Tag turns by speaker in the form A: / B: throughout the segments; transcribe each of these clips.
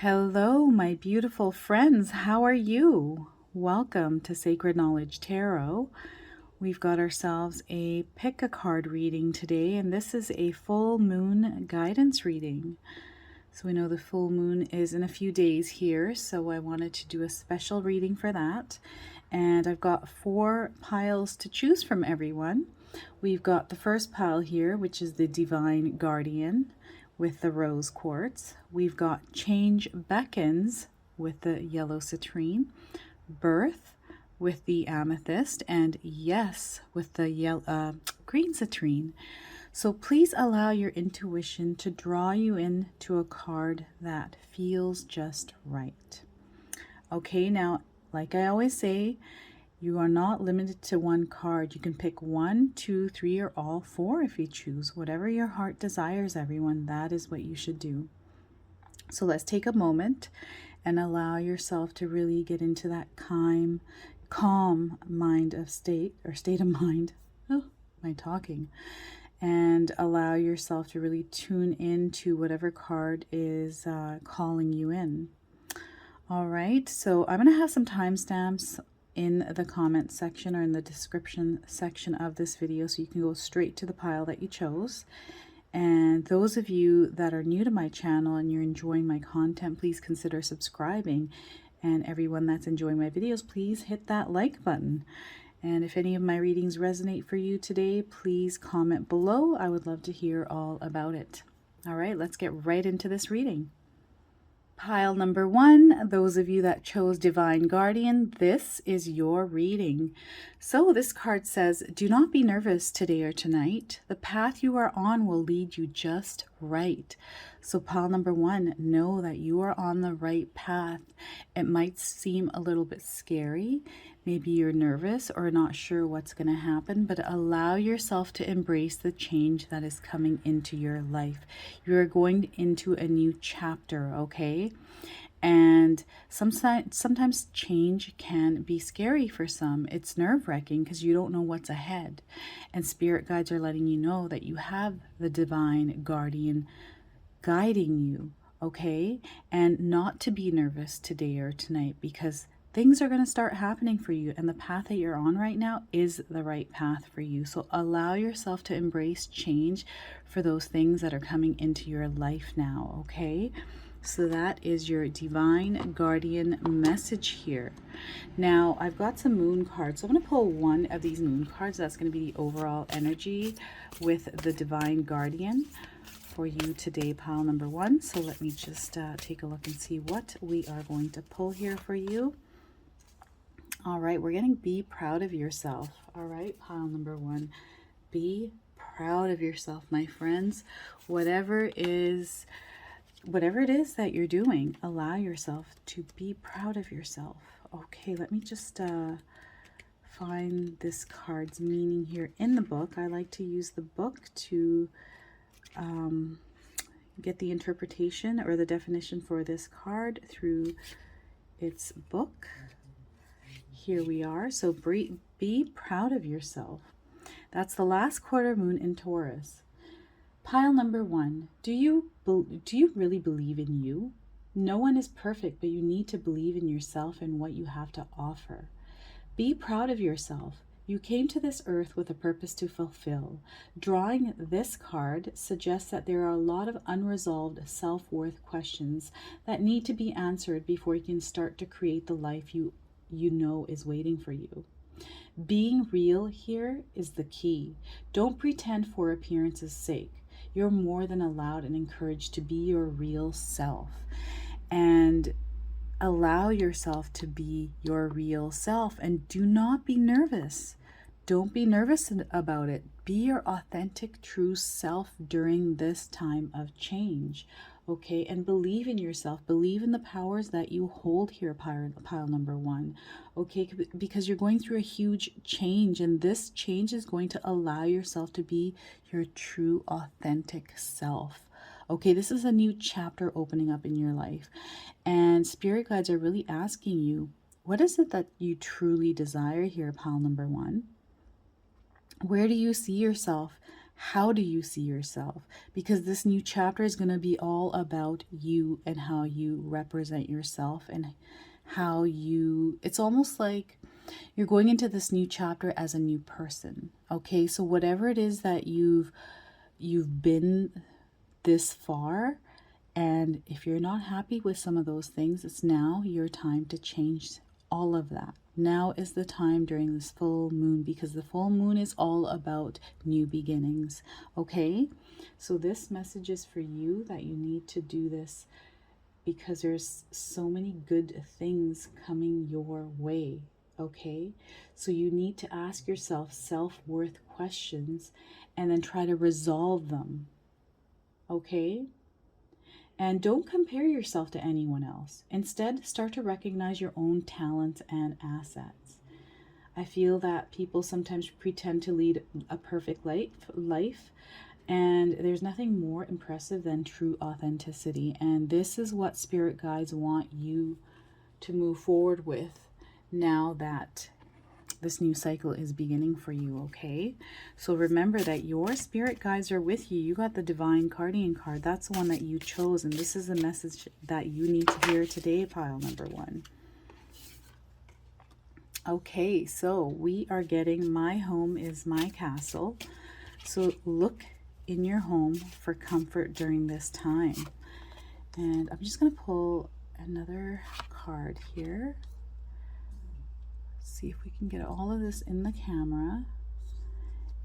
A: Hello, my beautiful friends. How are you? Welcome to Sacred Knowledge Tarot. We've got ourselves a pick a card reading today, and this is a full moon guidance reading. So we know the full moon is in a few days here, so I wanted to do a special reading for that. And I've got 4 piles to choose from, everyone. We've got the first pile here, which is the Divine Guardian with the rose quartz. We've got Change Beckons with the yellow citrine, Birth with the amethyst, and Yes with the green citrine. So please allow your intuition to draw you into a card that feels just right. Okay, now, like I always say, you are not limited to one card. You can pick 1, 2, 3, or all 4 if you choose. Whatever your heart desires, everyone, that is what you should do. So let's take a moment and allow yourself to really get into that calm mind of state of mind. Oh, my talking. And allow yourself to really tune into whatever card is calling you in. All right, so I'm going to have some timestamps in the comment section or in the description section of this video, so you can go straight to the pile that you chose. And those of you that are new to my channel and you're enjoying my content, please consider subscribing. And everyone that's enjoying my videos, please hit that like button. And if any of my readings resonate for you today, please comment below. I would love to hear all about it. All right, let's get right into this reading. Pile number 1, those of you that chose Divine Guardian, this is your reading. So this card says, do not be nervous today or tonight. The path you are on will lead you just right. So pile number 1, know that you are on the right path. It might seem a little bit scary. Maybe you're nervous or not sure what's going to happen, but allow yourself to embrace the change that is coming into your life. You're going into a new chapter, okay? And sometimes change can be scary for some. It's nerve-wracking because you don't know what's ahead. And spirit guides are letting you know that you have the divine guardian guiding you, okay? And not to be nervous today or tonight, because things are going to start happening for you, and the path that you're on right now is the right path for you. So allow yourself to embrace change for those things that are coming into your life now, okay? So that is your Divine Guardian message here. Now, I've got some moon cards. So I'm going to pull one of these moon cards. That's going to be the overall energy with the Divine Guardian for you today, pile number 1. So let me just take a look and see what we are going to pull here for you. All right, we're getting be proud of yourself. All right, pile number 1. Be proud of yourself, my friends. Whatever it is that you're doing, allow yourself to be proud of yourself. Okay, let me just find this card's meaning here in the book. I like to use the book to get the interpretation or the definition for this card through its book. Here we are. So be proud of yourself. That's the last quarter moon in Taurus. Pile number 1, do you really believe in you? No one is perfect, but you need to believe in yourself and what you have to offer. Be proud of yourself. You came to this earth with a purpose to fulfill. Drawing this card suggests that there are a lot of unresolved self-worth questions that need to be answered before you can start to create the life you know is waiting for you. Being real here is the key. Don't pretend for appearance's sake. You're more than allowed and encouraged to be your real self. And allow yourself to be your real self, and do not be nervous. Don't be nervous about it. Be your authentic, true self during this time of change. Okay, and believe in yourself. Believe in the powers that you hold here, pile number 1. Okay, because you're going through a huge change, and this change is going to allow yourself to be your true, authentic self. Okay, this is a new chapter opening up in your life. And spirit guides are really asking you, what is it that you truly desire here, pile number 1? Where do you see yourself How do you see yourself? Because this new chapter is going to be all about you and how you represent yourself and how you, it's almost like you're going into this new chapter as a new person. Okay, so whatever it is that you've been this far, and if you're not happy with some of those things, it's now your time to change all of that. Now is the time during this full moon, because the full moon is all about new beginnings. Okay, so this message is for you, that you need to do this because there's so many good things coming your way. Okay, so you need to ask yourself self-worth questions and then try to resolve them. Okay, and don't compare yourself to anyone else. Instead, start to recognize your own talents and assets. I feel that people sometimes pretend to lead a perfect life, and there's nothing more impressive than true authenticity. And this is what spirit guides want you to move forward with now that this new cycle is beginning for you. Okay, so remember that your spirit guides are with you. You got the Divine Guardian card. That's the one that you chose, and this is the message that you need to hear today, pile number 1. Okay, so we are getting my home is my castle. So look in your home for comfort during this time. And I'm just going to pull another card here. See if we can get all of this in the camera,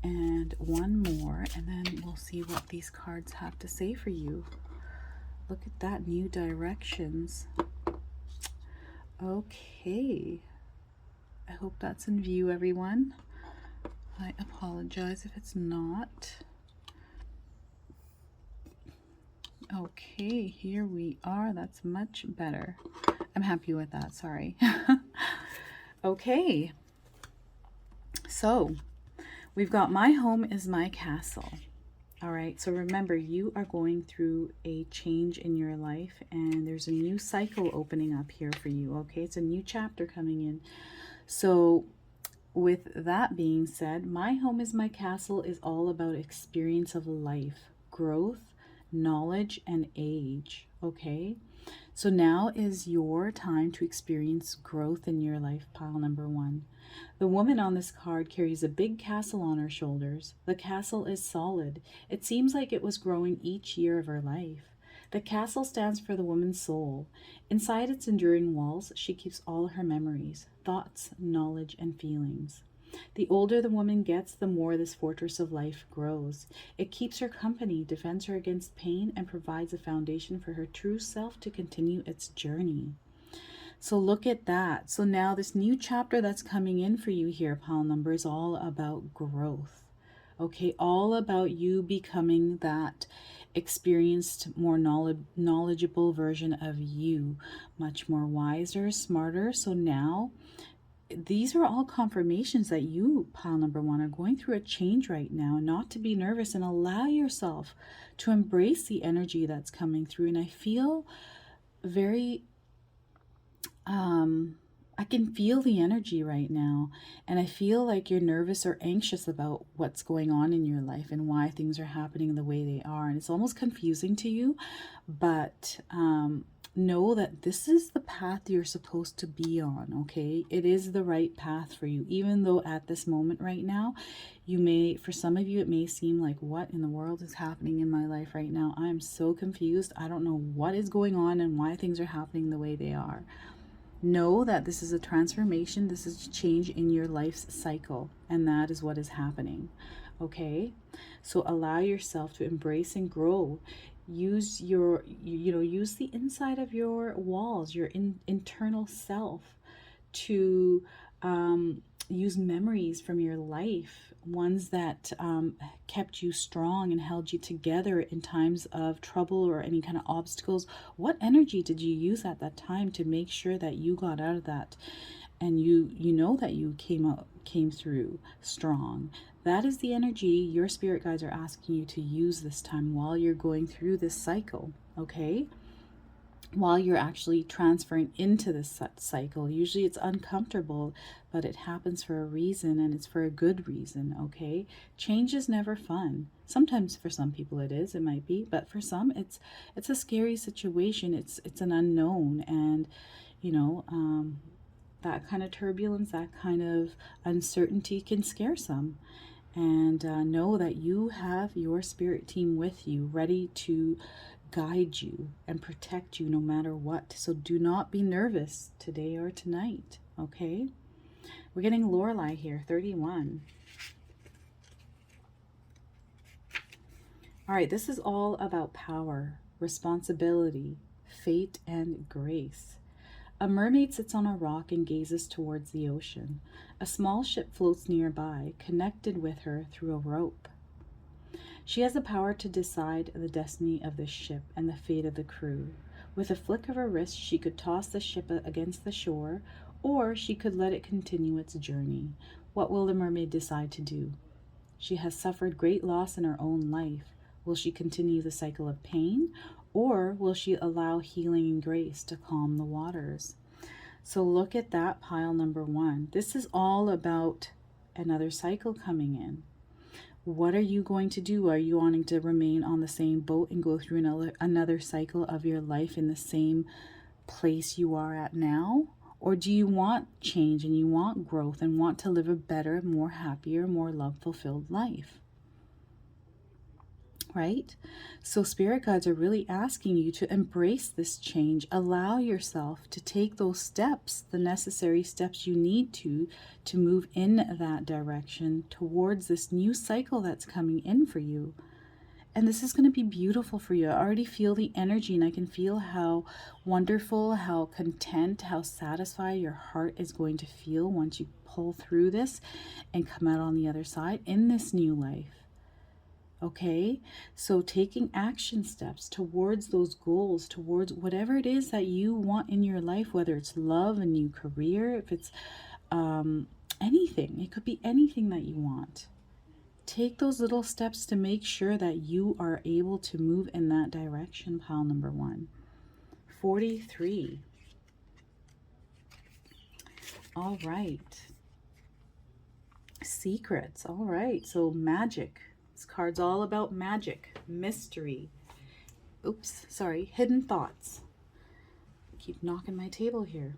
A: and one more, and then we'll see what these cards have to say for you. Look at that, new directions. Okay, I hope that's in view, everyone. I apologize if it's not. Okay, here we are. That's much better. I'm happy with that, sorry. Okay, so we've got my home is my castle. All right, so remember, you are going through a change in your life, and there's a new cycle opening up here for you. Okay, it's a new chapter coming in. So with that being said, my home is my castle is all about experience of life, growth, knowledge, and age. Okay, so now is your time to experience growth in your life, pile number 1. The woman on this card carries a big castle on her shoulders. The castle is solid. It seems like it was growing each year of her life. The castle stands for the woman's soul. Inside its enduring walls, she keeps all her memories, thoughts, knowledge, and feelings. The older the woman gets, the more this fortress of life grows. It keeps her company, defends her against pain, and provides a foundation for her true self to continue its journey. So look at that. So now this new chapter that's coming in for you here, pile number, is all about growth. Okay, all about you becoming that experienced, more knowledgeable version of you, much more wiser, smarter. So now these are all confirmations that you, pile number 1, are going through a change right now, not to be nervous, and allow yourself to embrace the energy that's coming through. And I feel very, I can feel the energy right now, and I feel like you're nervous or anxious about what's going on in your life and why things are happening the way they are. And it's almost confusing to you, but know that this is the path you're supposed to be on. Okay, it is the right path for you, even though at this moment right now you may, for some of you, it may seem like, what in the world is happening in my life right now? I am so confused. I don't know what is going on and why things are happening the way they are. Know that this is a transformation, this is a change in your life's cycle, and that is what is happening. Okay, so allow yourself to embrace and grow. Use your, use the inside of your walls, your internal self, to use memories from your life, ones that kept you strong and held you together in times of trouble or any kind of obstacles. What energy did you use at that time to make sure that you got out of that, and you know that you came through strong? That is the energy your spirit guides are asking you to use this time while you're going through this cycle. Okay, while you're actually transferring into this cycle. Usually it's uncomfortable, but it happens for a reason, and it's for a good reason, okay? Change is never fun. Sometimes for some people it is, it might be, but for some it's a scary situation. It's an unknown, and you know, that kind of turbulence, that kind of uncertainty can scare some. And know that you have your spirit team with you, ready to guide you and protect you no matter what. So do not be nervous today or tonight, okay? We're getting Lorelei here, 31. All right, this is all about power, responsibility, fate, and grace. A mermaid sits on a rock and gazes towards the ocean. A small ship floats nearby, connected with her through a rope. She has the power to decide the destiny of the ship and the fate of the crew. With a flick of her wrist, she could toss the ship against the shore, or she could let it continue its journey. What will the mermaid decide to do? She has suffered great loss in her own life. Will she continue the cycle of pain, or will she allow healing and grace to calm the waters? So look at that pile number 1. This is all about another cycle coming in. What are you going to do? Are you wanting to remain on the same boat and go through another cycle of your life in the same place you are at now? Or do you want change and you want growth and want to live a better, more happier, more love-fulfilled life? Right? So spirit guides are really asking you to embrace this change. Allow yourself to take those steps, the necessary steps you need to move in that direction towards this new cycle that's coming in for you. And this is going to be beautiful for you. I already feel the energy, and I can feel how wonderful, how content, how satisfied your heart is going to feel once you pull through this and come out on the other side in this new life. Okay, so taking action steps towards those goals, towards whatever it is that you want in your life, whether it's love, a new career, if it's anything, it could be anything that you want. Take those little steps to make sure that you are able to move in that direction, pile number 1. 43. All right. Secrets. All right, so magic. This card's all about magic, mystery. Oops, sorry, hidden thoughts. I keep knocking my table here.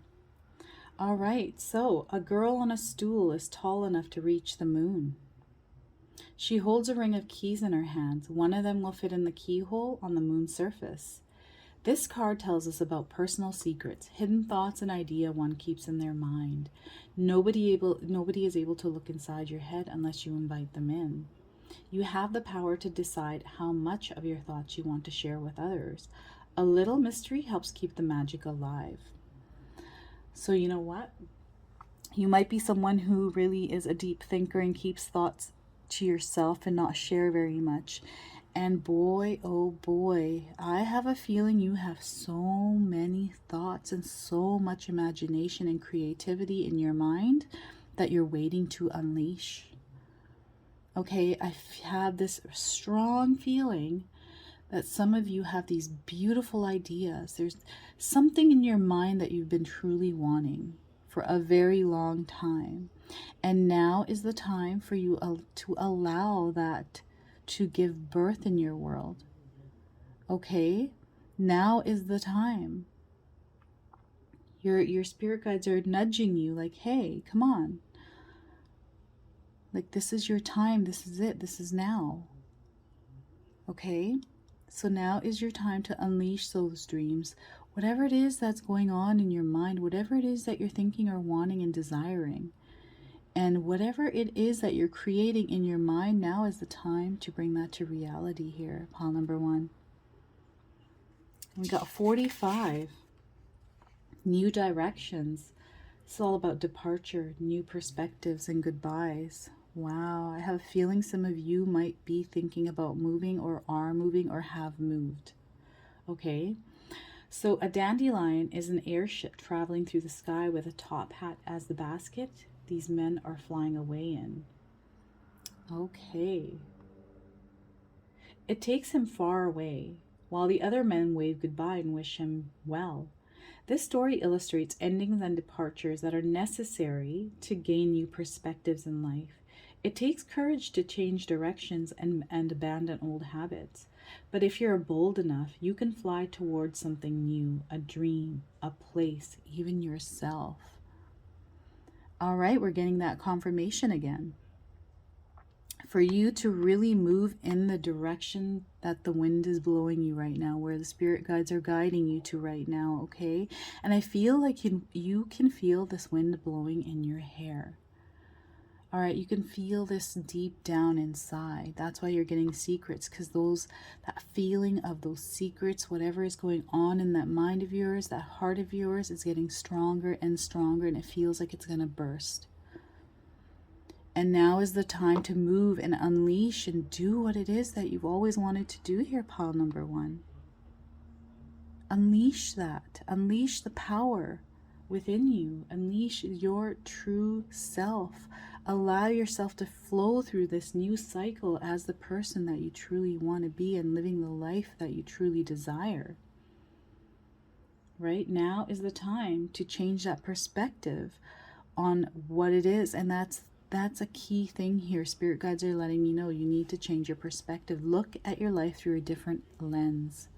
A: All right, so a girl on a stool is tall enough to reach the moon. She holds a ring of keys in her hands. One of them will fit in the keyhole on the moon's surface. This card tells us about personal secrets, hidden thoughts, and idea one keeps in their mind. Nobody is able to look inside your head unless you invite them in. You have the power to decide how much of your thoughts you want to share with others. A little mystery helps keep the magic alive. So you know what? You might be someone who really is a deep thinker and keeps thoughts to yourself and not share very much. And boy, oh boy, I have a feeling you have so many thoughts and so much imagination and creativity in your mind that you're waiting to unleash. Okay, I have this strong feeling that some of you have these beautiful ideas. There's something in your mind that you've been truly wanting for a very long time. And now is the time for you to allow that to give birth in your world. Okay? Now is the time. Your spirit guides are nudging you like, hey, come on. Like, this is your time. This is it. This is now. Okay? So now is your time to unleash those dreams. Whatever it is that's going on in your mind, whatever it is that you're thinking or wanting and desiring, and whatever it is that you're creating in your mind, now is the time to bring that to reality here. Pile number 1. We got 45. New directions. It's all about departure, new perspectives, and goodbyes. Wow, I have a feeling some of you might be thinking about moving or are moving or have moved. Okay, so a dandelion is an airship traveling through the sky with a top hat as the basket these men are flying away in. Okay. It takes him far away, while the other men wave goodbye and wish him well. This story illustrates endings and departures that are necessary to gain new perspectives in life. It takes courage to change directions and abandon old habits. But if you're bold enough, you can fly towards something new, a dream, a place, even yourself. All right, we're getting that confirmation again. For you to really move in the direction that the wind is blowing you right now, where the spirit guides are guiding you to right now, okay? And I feel like you can feel this wind blowing in your hair. All right, you can feel this deep down inside. That's why you're getting secrets, because that feeling of those secrets, whatever is going on in that mind of yours, that heart of yours, is getting stronger and stronger, and it feels like it's going to burst. And now is the time to move and unleash and do what it is that you've always wanted to do here, pile number 1. Unleash that. Unleash the power within you. Unleash your true self. Allow yourself to flow through this new cycle as the person that you truly want to be and living the life that you truly desire. Right now is the time to change that perspective on what it is, and that's a key thing here. Spirit guides are letting me know you need to change your perspective. Look at your life through a different lens.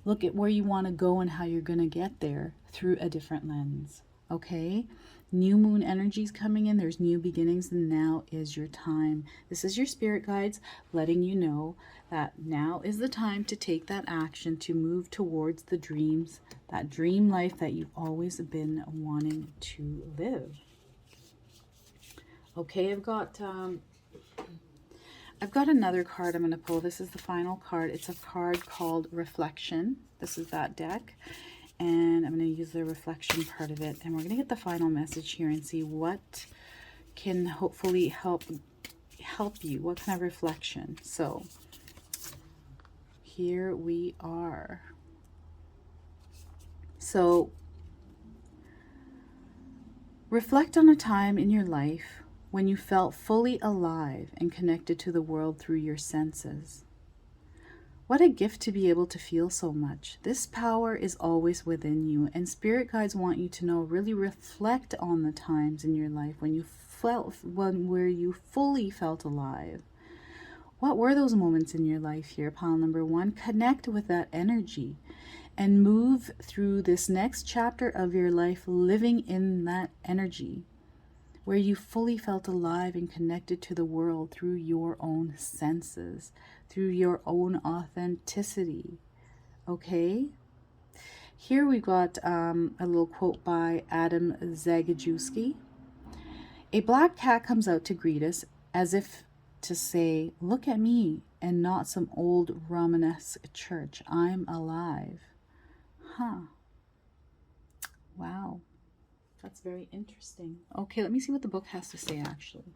A: Look at where you want to go and how you're going to get there through a different lens. Okay? New moon energy is coming in. There's new beginnings, and now is your time. This is your spirit guides letting you know that now is the time to take that action to move towards the dreams, that dream life that you've always been wanting to live. Okay, I've got another card I'm going to pull. This is the final card. It's a card called Reflection. This is that deck. And I'm going to use the reflection part of it. And we're going to get the final message here and see what can hopefully help you. What kind of reflection? So here we are. So reflect on a time in your life when you felt fully alive and connected to the world through your senses. What a gift to be able to feel so much. This power is always within you, and spirit guides want you to know, really reflect on the times in your life when you where you fully felt alive. What were those moments in your life here, pile number 1? Connect with that energy and move through this next chapter of your life living in that energy, where you fully felt alive and connected to the world through your own senses, through your own authenticity. Okay? Here we got a little quote by Adam Zagajewski. A black cat comes out to greet us as if to say, look at me and not some old Romanesque church. I'm alive. Huh. Wow. That's very interesting. Okay, let me see what the book has to say, actually.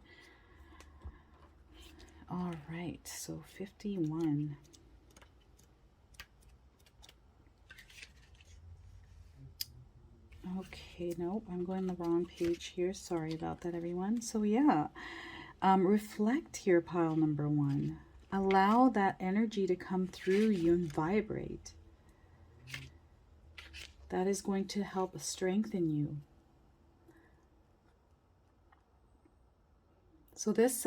A: All right, so 51. Okay, nope, I'm going the wrong page here. Sorry about that, everyone. So yeah, reflect here, pile number 1. Allow that energy to come through you and vibrate. That is going to help strengthen you. So this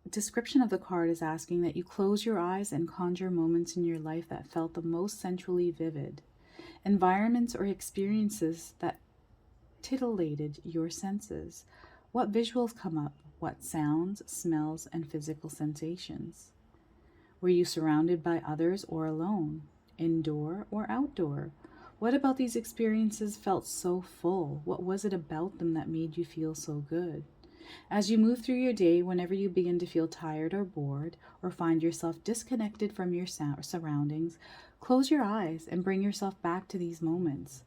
A: description of the card is asking that you close your eyes and conjure moments in your life that felt the most sensually vivid, environments or experiences that titillated your senses. What visuals come up? What sounds, smells, and physical sensations? Were you surrounded by others or alone, indoor or outdoor? What about these experiences felt so full? What was it about them that made you feel so good? As you move through your day, whenever you begin to feel tired or bored, or find yourself disconnected from your surroundings, close your eyes and bring yourself back to these moments.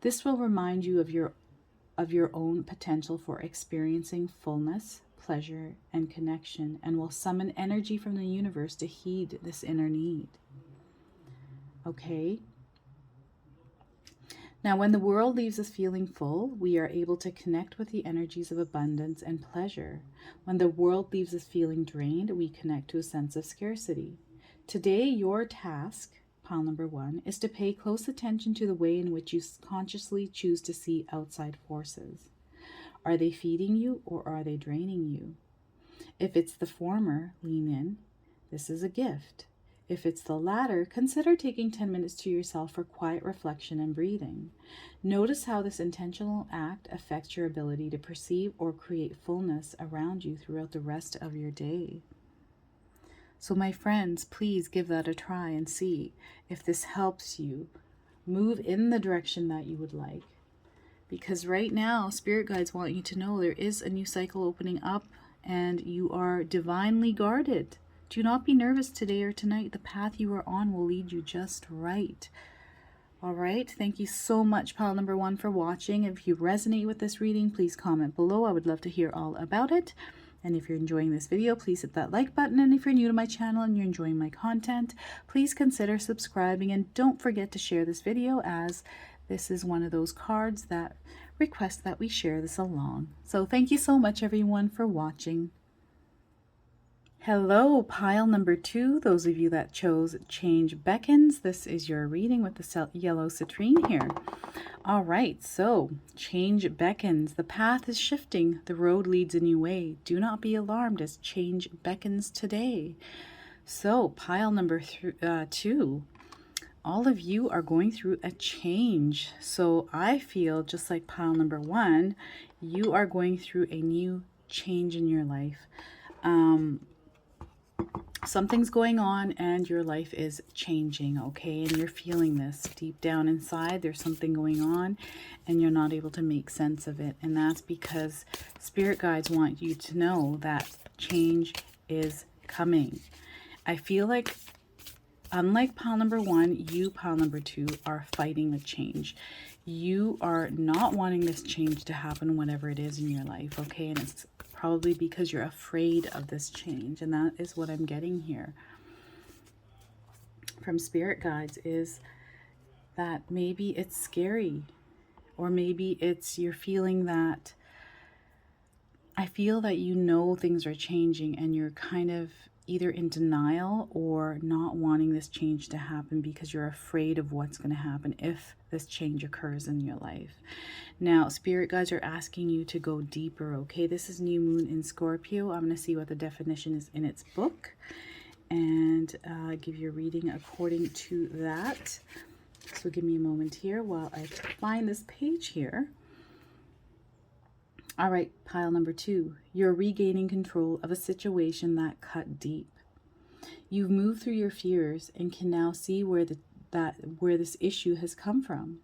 A: This will remind you of your own potential for experiencing fullness, pleasure, and connection, and will summon energy from the universe to heed this inner need. Okay? Now, when the world leaves us feeling full, we are able to connect with the energies of abundance and pleasure. When the world leaves us feeling drained, we connect to a sense of scarcity. Today, your task, pile number 1, is to pay close attention to the way in which you consciously choose to see outside forces. Are they feeding you or are they draining you? If it's the former, lean in. This is a gift. If it's the latter, consider taking 10 minutes to yourself for quiet reflection and breathing. Notice how this intentional act affects your ability to perceive or create fullness around you throughout the rest of your day. So my friends, please give that a try and see if this helps you move in the direction that you would like. Because right now, spirit guides want you to know there is a new cycle opening up and you are divinely guarded. Do not be nervous today or tonight. The path you are on will lead you just right. All right. Thank you so much, pile number 1, for watching. If you resonate with this reading, please comment below. I would love to hear all about it. And if you're enjoying this video, please hit that like button. And if you're new to my channel and you're enjoying my content, please consider subscribing. And don't forget to share this video, as this is one of those cards that request that we share this along. So thank you so much, everyone, for watching. Hello, pile number 2. Those of you that chose Change Beckons, this is your reading with the yellow citrine here. All right, so change beckons. The path is shifting. The road leads a new way. Do not be alarmed as change beckons today. So pile number 2. All of you are going through a change. So I feel just like pile number 1, you are going through a new change in your life. Something's going on and your life is changing, okay? And you're feeling this deep down inside. There's something going on and you're not able to make sense of it. And that's because spirit guides want you to know that change is coming. I feel like, unlike pile number 1, you, pile number 2, are fighting the change. You are not wanting this change to happen, whatever it is in your life, okay? And it's probably because you're afraid of this change, and that is what I'm getting here from spirit guides, is that maybe it's scary, or maybe it's you're feeling that, I feel that you know things are changing and you're kind of either in denial or not wanting this change to happen because you're afraid of what's going to happen if this change occurs in your life. Now, spirit guides are asking you to go deeper, okay? This is new moon in Scorpio. I'm going to see what the definition is in its book and give you a reading according to that. So give me a moment here while I find this page here. All right, pile number 2, you're regaining control of a situation that cut deep. You've moved through your fears and can now see where this issue has come from.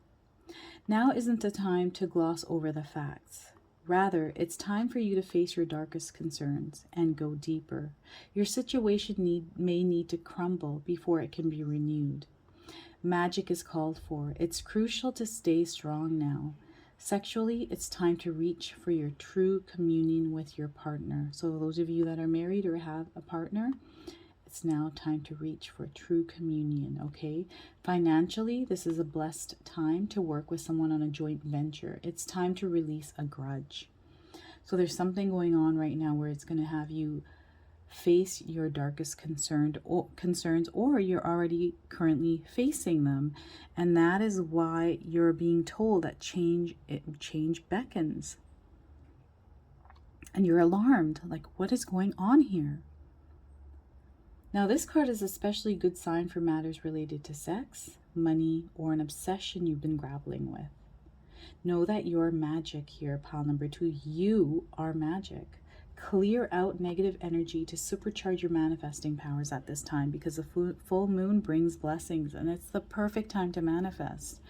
A: Now isn't the time to gloss over the facts. Rather, it's time for you to face your darkest concerns and go deeper. Your situation may need to crumble before it can be renewed. Magic is called for. It's crucial to stay strong now. Sexually, it's time to reach for your true communion with your partner. So those of you that are married or have a partner, it's now time to reach for true communion, okay? Financially, this is a blessed time to work with someone on a joint venture. It's time to release a grudge. So there's something going on right now where it's going to have you face your darkest concerns, or you're already currently facing them, and that is why you're being told that change beckons, and you're alarmed, like, what is going on here? Now this card is especially a good sign for matters related to sex, money, or an obsession you've been grappling with. Know that you're magic here, pile number 2. You are magic. Clear out negative energy to supercharge your manifesting powers at this time, because the full moon brings blessings and it's the perfect time to manifest.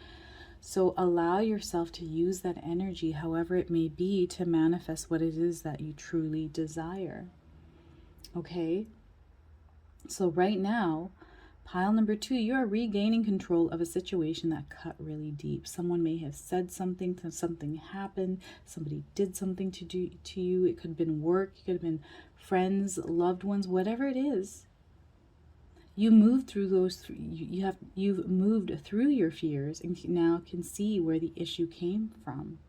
A: So allow yourself to use that energy, however it may be, to manifest what it is that you truly desire. Okay? So right now, pile number 2, you are regaining control of a situation that cut really deep. Someone may have said something, something happened, somebody did something to you. It could have been work, it could have been friends, loved ones, whatever it is. You moved through those, you've moved through your fears and now can see where the issue came from.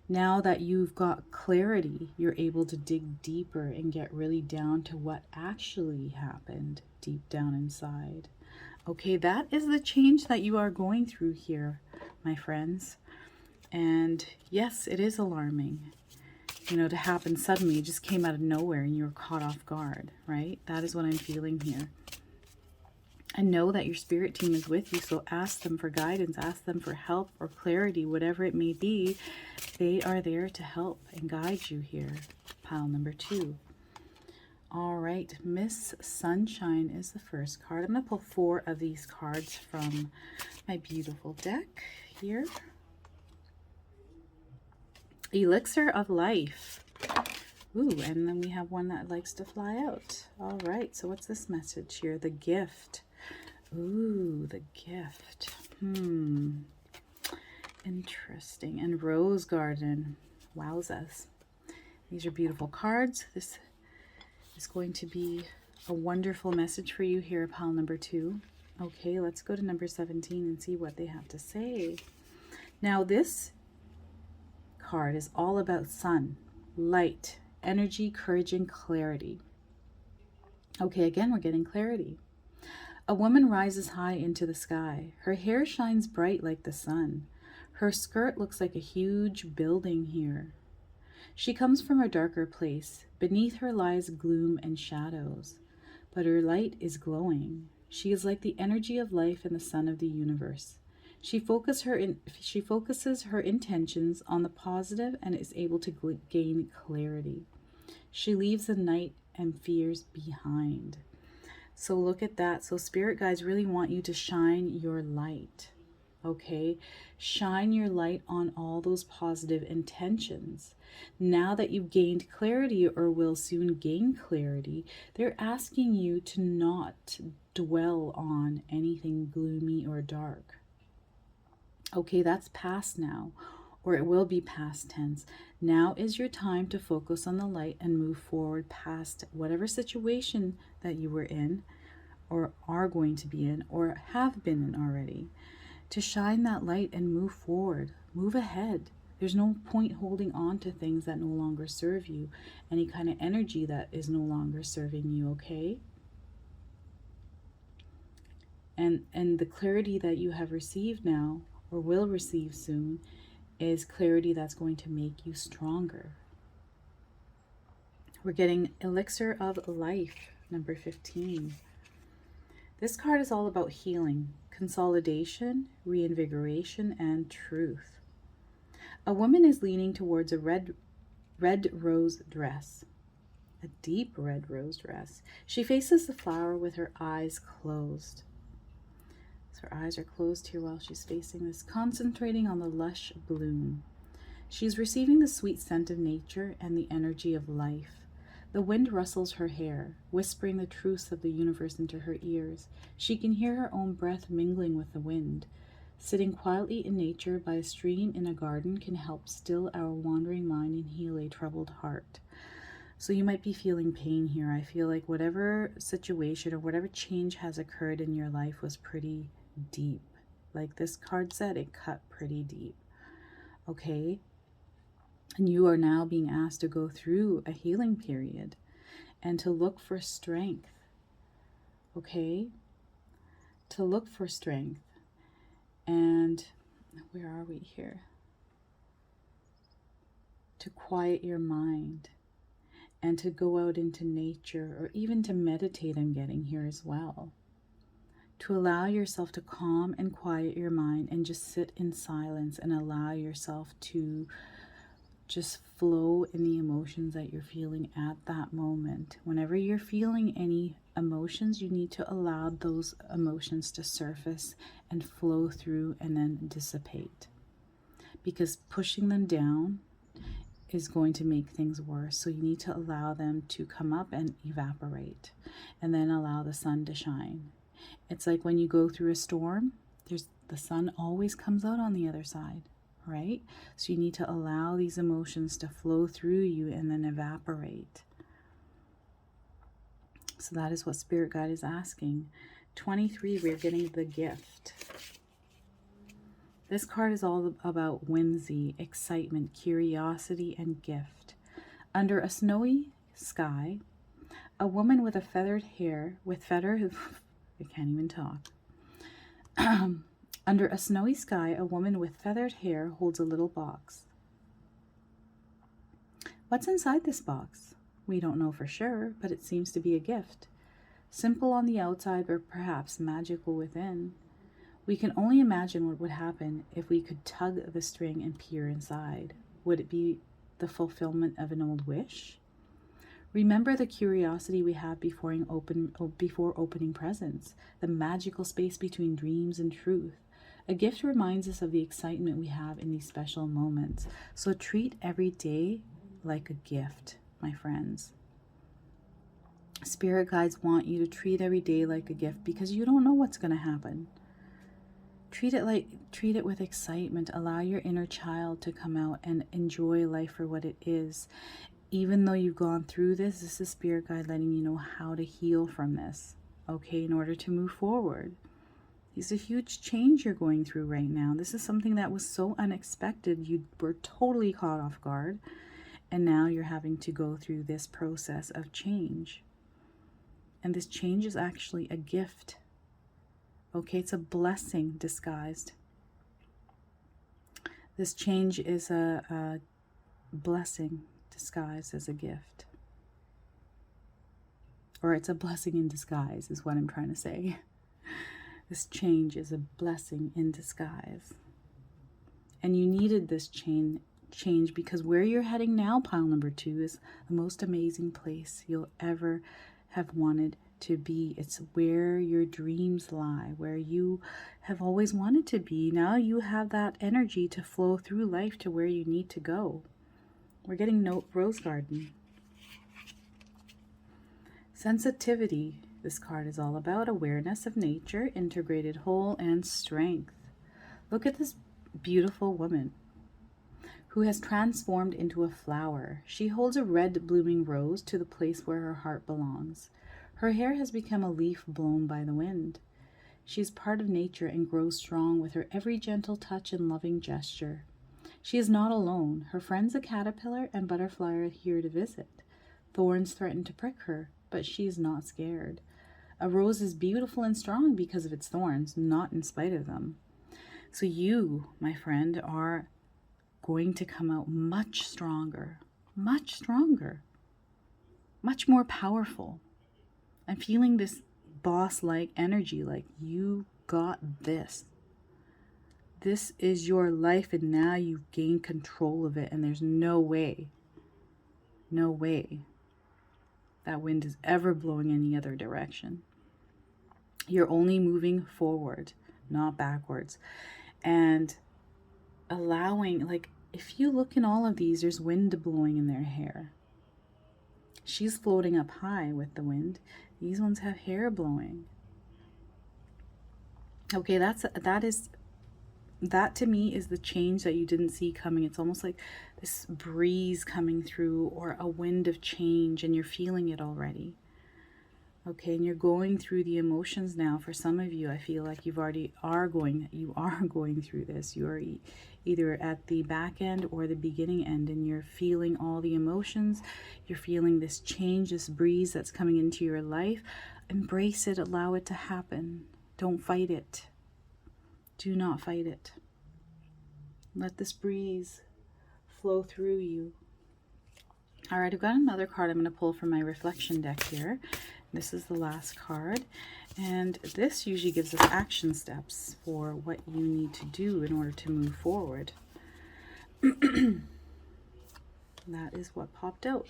A: Now that you've got clarity, you're able to dig deeper and get really down to what actually happened deep down inside. Okay, that is the change that you are going through here, my friends. And yes, it is alarming, you know, to happen suddenly. It just came out of nowhere and you were caught off guard, right? That is what I'm feeling here. And know that your spirit team is with you, so ask them for guidance, ask them for help or clarity, whatever it may be. They are there to help and guide you here. Pile number 2. All right, Miss Sunshine is the first card. I'm going to pull 4 of these cards from my beautiful deck here. Elixir of Life. Ooh, and then we have one that likes to fly out. All right, so what's this message here? The gift. Ooh, the gift. Interesting. And Rose Garden. Wowzas. These are beautiful cards. This is going to be a wonderful message for you here, pile number 2. Okay, let's go to number 17 and see what they have to say. Now, this card is all about sun, light, energy, courage, and clarity. Okay, again, we're getting clarity. A woman rises high into the sky. Her hair shines bright like the sun. Her skirt looks like a huge building here. She comes from a darker place. Beneath her lies gloom and shadows, but her light is glowing. She is like the energy of life and the sun of the universe. She focuses her intentions on the positive and is able to gain clarity. She leaves the night and fears behind. So look at that. So spirit guides really want you to shine your light. Okay, shine your light on all those positive intentions. Now that you've gained clarity or will soon gain clarity, they're asking you to not dwell on anything gloomy or dark. Okay, that's past now, or it will be past tense. Now is your time to focus on the light and move forward past whatever situation that you were in or are going to be in or have been in already. To shine that light and move forward, move ahead. There's no point holding on to things that no longer serve you, any kind of energy that is no longer serving you, okay? And the clarity that you have received now or will receive soon is clarity that's going to make you stronger. We're getting Elixir of Life, number 15. This card is all about healing, consolidation, reinvigoration, and truth. A woman is leaning towards a red rose dress, a deep red rose dress. She faces the flower with her eyes closed. So her eyes are closed here while she's facing this, concentrating on the lush bloom. She's receiving the sweet scent of nature and the energy of life. The wind rustles her hair, whispering the truths of the universe into her ears. She can hear her own breath mingling with the wind. Sitting quietly in nature by a stream in a garden can help still our wandering mind and heal a troubled heart. So you might be feeling pain here. I feel like whatever situation or whatever change has occurred in your life was pretty deep. Like this card said, it cut pretty deep. Okay? And you are now being asked to go through a healing period and to look for strength. Okay? To look for strength. And where are we here? To quiet your mind and to go out into nature or even to meditate, I'm getting here as well. To allow yourself to calm and quiet your mind and just sit in silence and allow yourself to just flow in the emotions that you're feeling at that moment. Whenever you're feeling any emotions, you need to allow those emotions to surface and flow through and then dissipate. Because pushing them down is going to make things worse. So you need to allow them to come up and evaporate and then allow the sun to shine. It's like when you go through a storm, the sun always comes out on the other side. Right? So you need to allow these emotions to flow through you and then evaporate. So that is what Spirit Guide is asking. 23, we're getting the gift. This card is all about whimsy, excitement, curiosity, and gift. Under a snowy sky, a woman with a feathered hair, I can't even talk. Under a snowy sky, a woman with feathered hair holds a little box. What's inside this box? We don't know for sure, but it seems to be a gift. Simple on the outside, but perhaps magical within. We can only imagine what would happen if we could tug the string and peer inside. Would it be the fulfillment of an old wish? Remember the curiosity we have before opening presents, the magical space between dreams and truth. A gift reminds us of the excitement we have in these special moments. So treat every day like a gift, my friends. Spirit guides want you to treat every day like a gift because you don't know what's going to happen. Treat it with excitement. Allow your inner child to come out and enjoy life for what it is. Even though you've gone through this is Spirit guide letting you know how to heal from this, okay, in order to move forward. It's a huge change you're going through right now. This is something that was so unexpected. You were totally caught off guard. And now you're having to go through this process of change. And this change is actually a gift. Okay, it's a blessing disguised. This change is a blessing disguised as a gift. Or it's a blessing in disguise is what I'm trying to say. This change is a blessing in disguise. And you needed this change because where you're heading now, pile number 2, is the most amazing place you'll ever have wanted to be. It's where your dreams lie, where you have always wanted to be. Now you have that energy to flow through life to where you need to go. We're getting Rose Garden. Sensitivity. This card is all about awareness of nature, integrated whole, and strength. Look at this beautiful woman who has transformed into a flower. She holds a red blooming rose to the place where her heart belongs. Her hair has become a leaf blown by the wind. She is part of nature and grows strong with her every gentle touch and loving gesture. She is not alone. Her friends, the caterpillar and butterfly, are here to visit. Thorns threaten to prick her, but she is not scared. A rose is beautiful and strong because of its thorns, not in spite of them. So you, my friend, are going to come out much stronger, much more powerful. I'm feeling this boss-like energy, like you got this. This is your life and now you've gained control of it and there's no way that wind is ever blowing any other direction. You're only moving forward, not backwards. And allowing, like, if you look in all of these, there's wind blowing in their hair. She's floating up high with the wind. These ones have hair blowing. Okay, that to me is the change that you didn't see coming. It's almost like this breeze coming through or a wind of change, and you're feeling it already. Okay, and you're going through the emotions now. For some of you, I feel like you are going through this. You are either at the back end or the beginning end, and you're feeling all the emotions. You're feeling this change, this breeze that's coming into your life. Embrace it, allow it to happen. Don't fight it. Do not fight it. Let this breeze flow through you. All right, I've got another card I'm going to pull from my reflection deck here. This is the last card, and this usually gives us action steps for what you need to do in order to move forward. That is what popped out.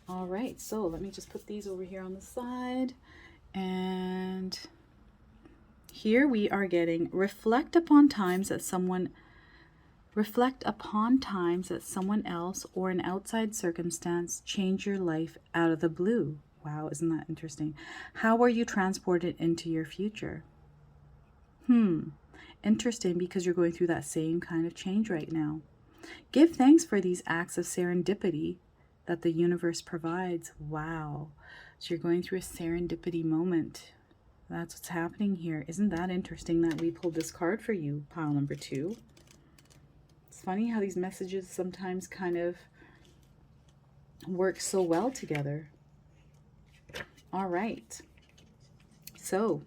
A: All right, so let me just put these over here on the side, and here we are getting reflect upon times that someone else or an outside circumstance change your life out of the blue. Wow, isn't that interesting? How are you transported into your future? Interesting, because you're going through that same kind of change right now. Give thanks for these acts of serendipity that the universe provides. Wow. So you're going through a serendipity moment. That's what's happening here. Isn't that interesting that we pulled this card for you, pile number 2? It's funny how these messages sometimes kind of work so well together. All right. So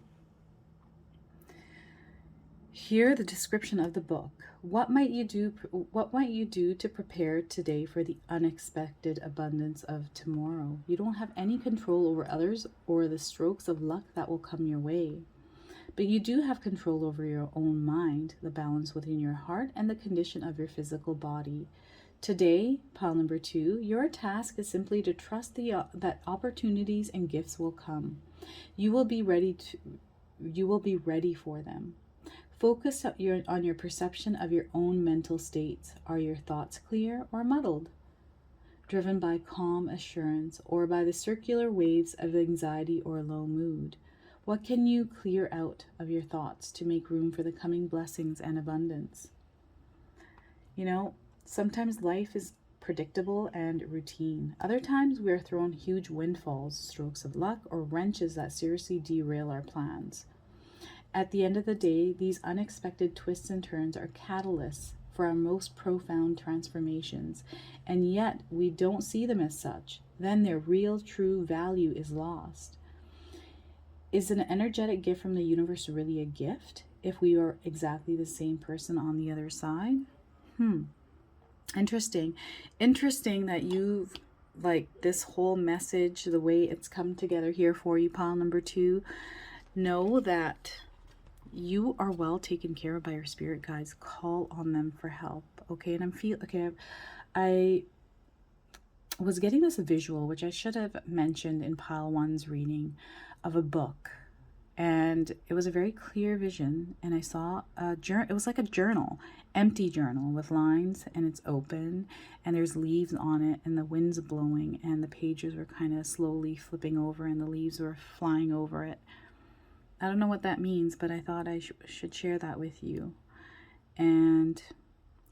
A: Here, the description of the book. What might you do to prepare today for the unexpected abundance of tomorrow? You don't have any control over others or the strokes of luck that will come your way. But you do have control over your own mind, the balance within your heart, and the condition of your physical body. Today, pile number 2, your task is simply to trust that opportunities and gifts will come. You will be ready for them. Focus on your perception of your own mental states. Are your thoughts clear or muddled? Driven by calm assurance or by the circular waves of anxiety or low mood? What can you clear out of your thoughts to make room for the coming blessings and abundance? You know, sometimes life is predictable and routine. Other times we are thrown huge windfalls, strokes of luck, or wrenches that seriously derail our plans. At the end of the day, these unexpected twists and turns are catalysts for our most profound transformations, and yet we don't see them as such. Then their real, true value is lost. Is an energetic gift from the universe really a gift if we are exactly the same person on the other side? Interesting that you've, like, this whole message, the way it's come together here for you, pile number 2. Know that you are well taken care of by your spirit guides. Call on them for help, okay? And I was getting this visual, which I should have mentioned in pile 1's reading, of a book, and it was a very clear vision, and I saw a journal. It was like a journal, empty journal with lines, and it's open, and there's leaves on it, and the wind's blowing, and the pages were kind of slowly flipping over, and the leaves were flying over it. I don't know what that means, but I thought I should share that with you. And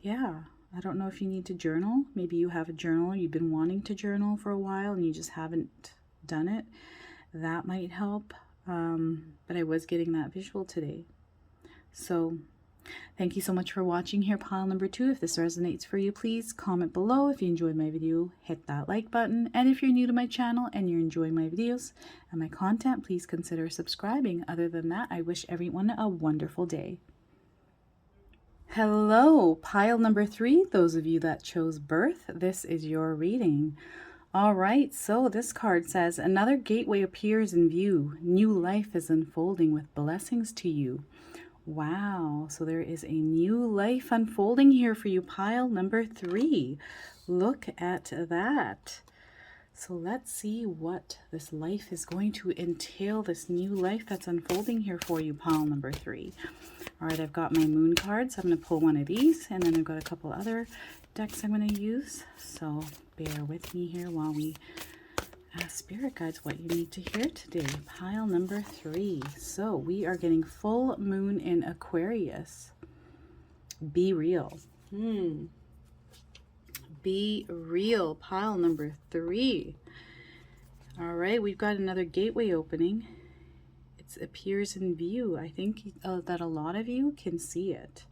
A: yeah, I don't know if you need to journal. Maybe you have a journal, you've been wanting to journal for a while and you just haven't done it. That might help. But I was getting that visual today. So thank you so much for watching here, pile number 2. If this resonates for you, please comment below. If you enjoyed my video, hit that like button. And if you're new to my channel and you're enjoying my videos and my content, please consider subscribing. Other than that, I wish everyone a wonderful day. Hello, pile number 3. Those of you that chose birth, this is your reading. All right, so this card says, another gateway appears in view. New life is unfolding with blessings to you. Wow, so there is a new life unfolding here for you, pile number 3. Look at that. So let's see what this life is going to entail, this new life that's unfolding here for you, pile number 3. All right, I've got my moon cards. I'm going to pull one of these, and then I've got a couple other decks I'm going to use. So bear with me here while we ask spirit guides what you need to hear today. Pile number 3. So we are getting full moon in Aquarius. Be real. Be real. Pile number 3. All right, we've got another gateway opening. It appears in view. I think that a lot of you can see it.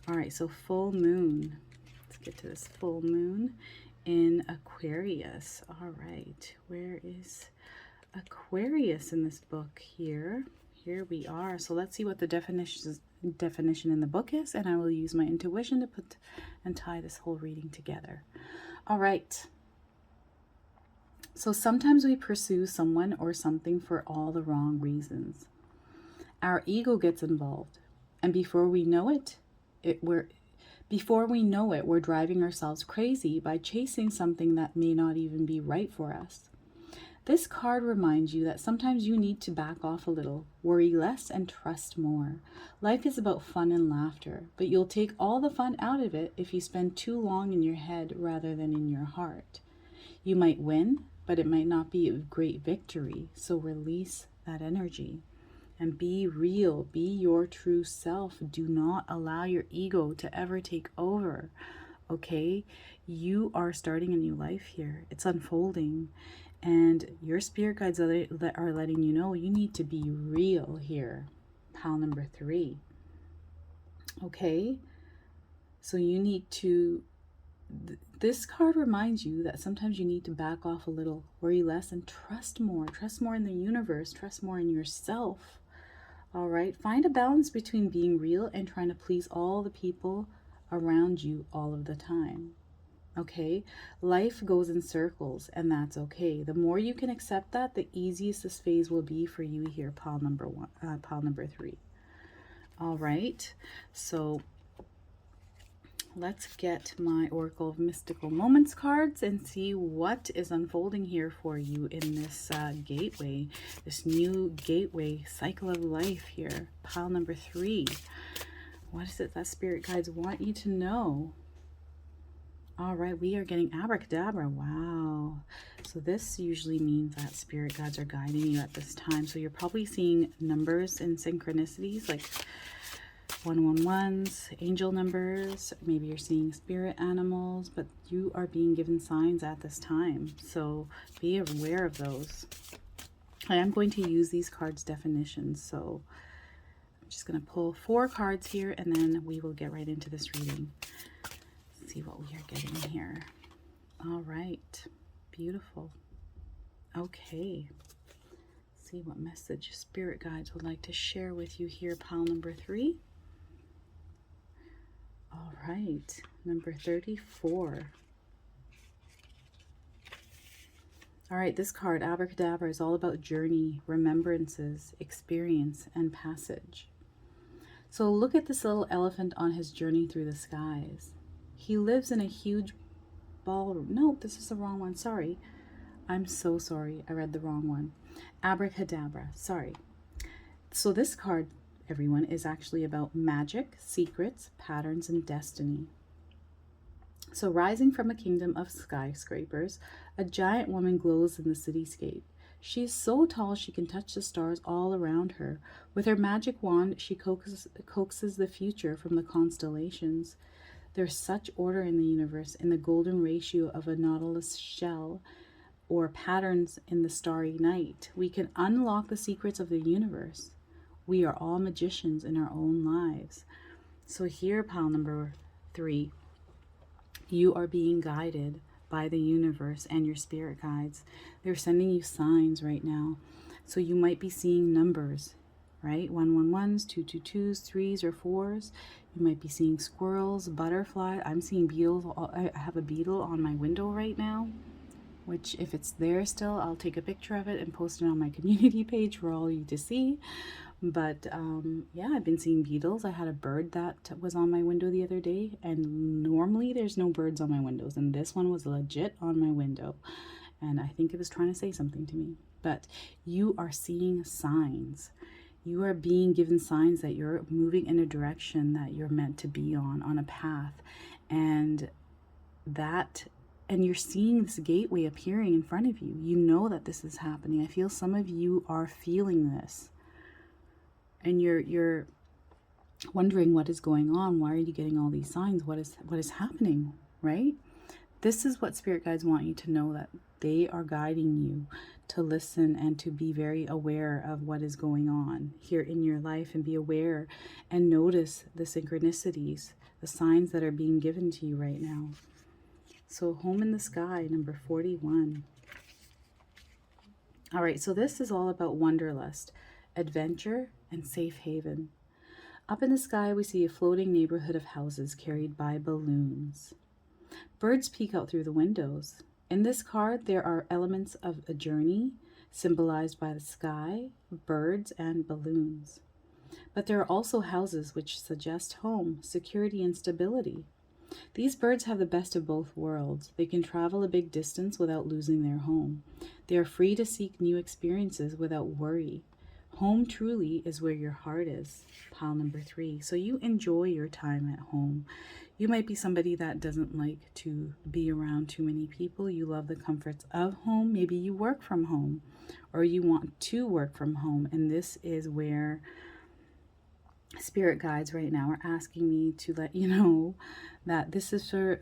A: All right, so full moon. Let's get to this full moon in Aquarius. All right, where is Aquarius in this book here? Here we are. So let's see what the definition in the book is, and I will use my intuition to put and tie this whole reading together. All right. So sometimes we pursue someone or something for all the wrong reasons. Our ego gets involved, and before we know it, we're driving ourselves crazy by chasing something that may not even be right for us. This card reminds you that sometimes you need to back off a little, worry less, and trust more. Life is about fun and laughter, but you'll take all the fun out of it if you spend too long in your head rather than in your heart. You might win, but it might not be a great victory, so release that energy. And be real, be your true self. Do not allow your ego to ever take over, okay? You are starting a new life here. It's unfolding. And your spirit guides are letting you know you need to be real here. Pile number 3. Okay? So you need to... This card reminds you that sometimes you need to back off a little, worry less, and trust more. Trust more in the universe. Trust more in yourself. All right, find a balance between being real and trying to please all the people around you all of the time. Okay, life goes in circles, and that's okay. The more you can accept that, the easiest this phase will be for you here, pile number three. All right, so let's get my Oracle of Mystical Moments cards and see what is unfolding here for you in this gateway, this new gateway cycle of life here. Pile number three. What is it that spirit guides want you to know? All right, we are getting abracadabra. Wow. So this usually means that spirit guides are guiding you at this time. So you're probably seeing numbers and synchronicities like 111s, angel numbers. Maybe you're seeing spirit animals, but you are being given signs at this time. So be aware of those. I am going to use these cards' definitions. So I'm just going to pull 4 cards here, and then we will get right into this reading. See what we are getting here. All right, beautiful. Okay, see what message spirit guides would like to share with you here, pile number 3. All right, number 34. All right, this card, abracadabra, is all about journey, remembrances, experience, and passage. So look at this little elephant on his journey through the skies. He lives in a huge ballroom. No, this is the wrong one. Sorry. I'm so sorry. I read the wrong one. Abracadabra. Sorry. So this card, everyone, is actually about magic, secrets, patterns, and destiny. So rising from a kingdom of skyscrapers, a giant woman glows in the cityscape. She is so tall she can touch the stars all around her. With her magic wand, she coaxes the future from the constellations. There's such order in the universe, in the golden ratio of a nautilus shell, or patterns in the starry night. We can unlock the secrets of the universe. We are all magicians in our own lives. So here, pile number 3, you are being guided by the universe and your spirit guides. They're sending you signs right now. So you might be seeing numbers, right? 111s, 222s, 3s, or 4s. You might be seeing squirrels, butterflies. I'm seeing beetles. I have a beetle on my window right now, which if it's there still, I'll take a picture of it and post it on my community page for all you to see. But yeah, I've been seeing beetles. I had a bird that was on my window the other day, and normally there's no birds on my windows, and this one was legit on my window, and I think it was trying to say something to me. But you are seeing signs. You are being given signs that you're moving in a direction that you're meant to be on a path, and you're seeing this gateway appearing in front of you. You know that this is happening. I feel some of you are feeling this. And you're wondering what is going on. Why are you getting all these signs? What is happening, right? This is what spirit guides want you to know, that they are guiding you to listen and to be very aware of what is going on here in your life, and be aware and notice the synchronicities, the signs that are being given to you right now. So home in the sky, number 41. All right, so this is all about wanderlust, adventure, and safe haven. Up in the sky, we see a floating neighborhood of houses carried by balloons. Birds peek out through the windows. In this card, there are elements of a journey symbolized by the sky, birds, and balloons. But there are also houses which suggest home, security, and stability. These birds have the best of both worlds. They can travel a big distance without losing their home. They are free to seek new experiences without worry. Home truly is where your heart is, pile number 3. So you enjoy your time at home. You might be somebody that doesn't like to be around too many people. You love the comforts of home. Maybe you work from home, or you want to work from home. And this is where spirit guides right now are asking me to let you know that this is for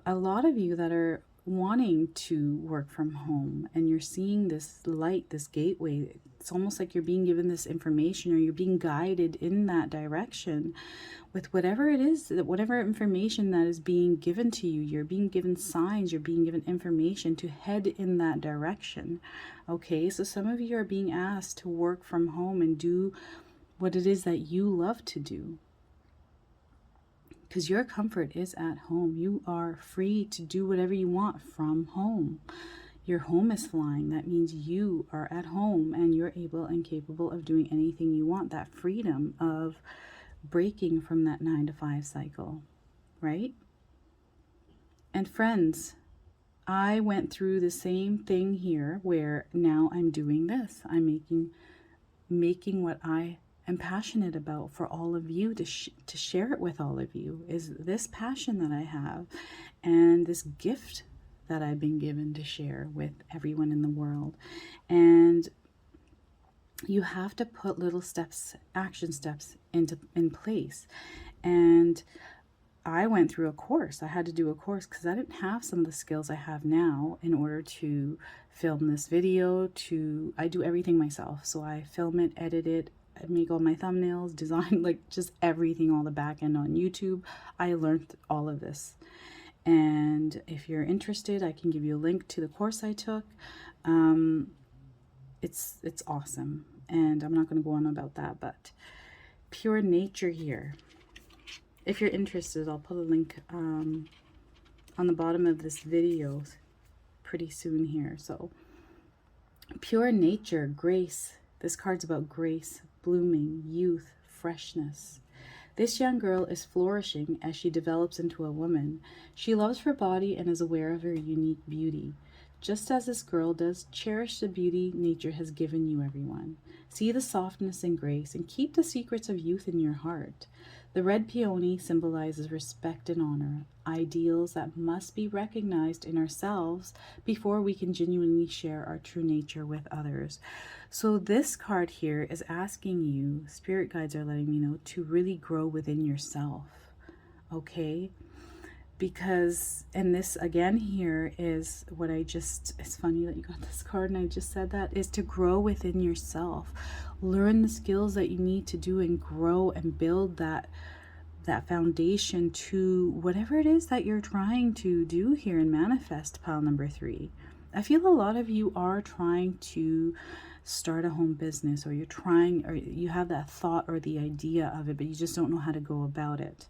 A: a lot of you that are wanting to work from home, and you're seeing this light, this gateway. It's almost like you're being given this information, or you're being guided in that direction with whatever it is, whatever information that is being given to you. You're being given signs, you're being given information to head in that direction. Okay, so some of you are being asked to work from home and do what it is that you love to do. Because your comfort is at home. You are free to do whatever you want from home. Your home is flying. That means you are at home and you're able and capable of doing anything you want. That freedom of breaking from that 9-to-5 cycle, right? And friends, I went through the same thing here, where now I'm doing this. I'm making what I am passionate about for all of you, to share it with all of you, is this passion that I have and this gift that I've been given to share with everyone in the world. And you have to put little steps, action steps in place. And I went through a course. I had to do a course because I didn't have some of the skills I have now in order to film this video. I do everything myself. So I film it, edit it, I make all my thumbnails, design, like just everything, all the back end on YouTube. I learned all of this. And if you're interested, I can give you a link to the course I took. It's awesome. And I'm not going to go on about that, but pure nature here. If you're interested, I'll put a link on the bottom of this video pretty soon here. So pure nature, grace. This card's about grace, blooming, youth, freshness. This young girl is flourishing as she develops into a woman. She loves her body and is aware of her unique beauty. Just as this girl does, cherish the beauty nature has given you, everyone. See the softness and grace, and keep the secrets of youth in your heart. The red peony symbolizes respect and honor, ideals that must be recognized in ourselves before we can genuinely share our true nature with others. So this card here is asking you, spirit guides are letting me know, to really grow within yourself, okay? Because, and this again here is what it's funny that you got this card and I just said that, is to grow within yourself. Learn the skills that you need to do and grow and build that foundation to whatever it is that you're trying to do here and manifest, pile number 3. I feel a lot of you are trying to start a home business, or you're trying, or you have that thought or the idea of it, but you just don't know how to go about it.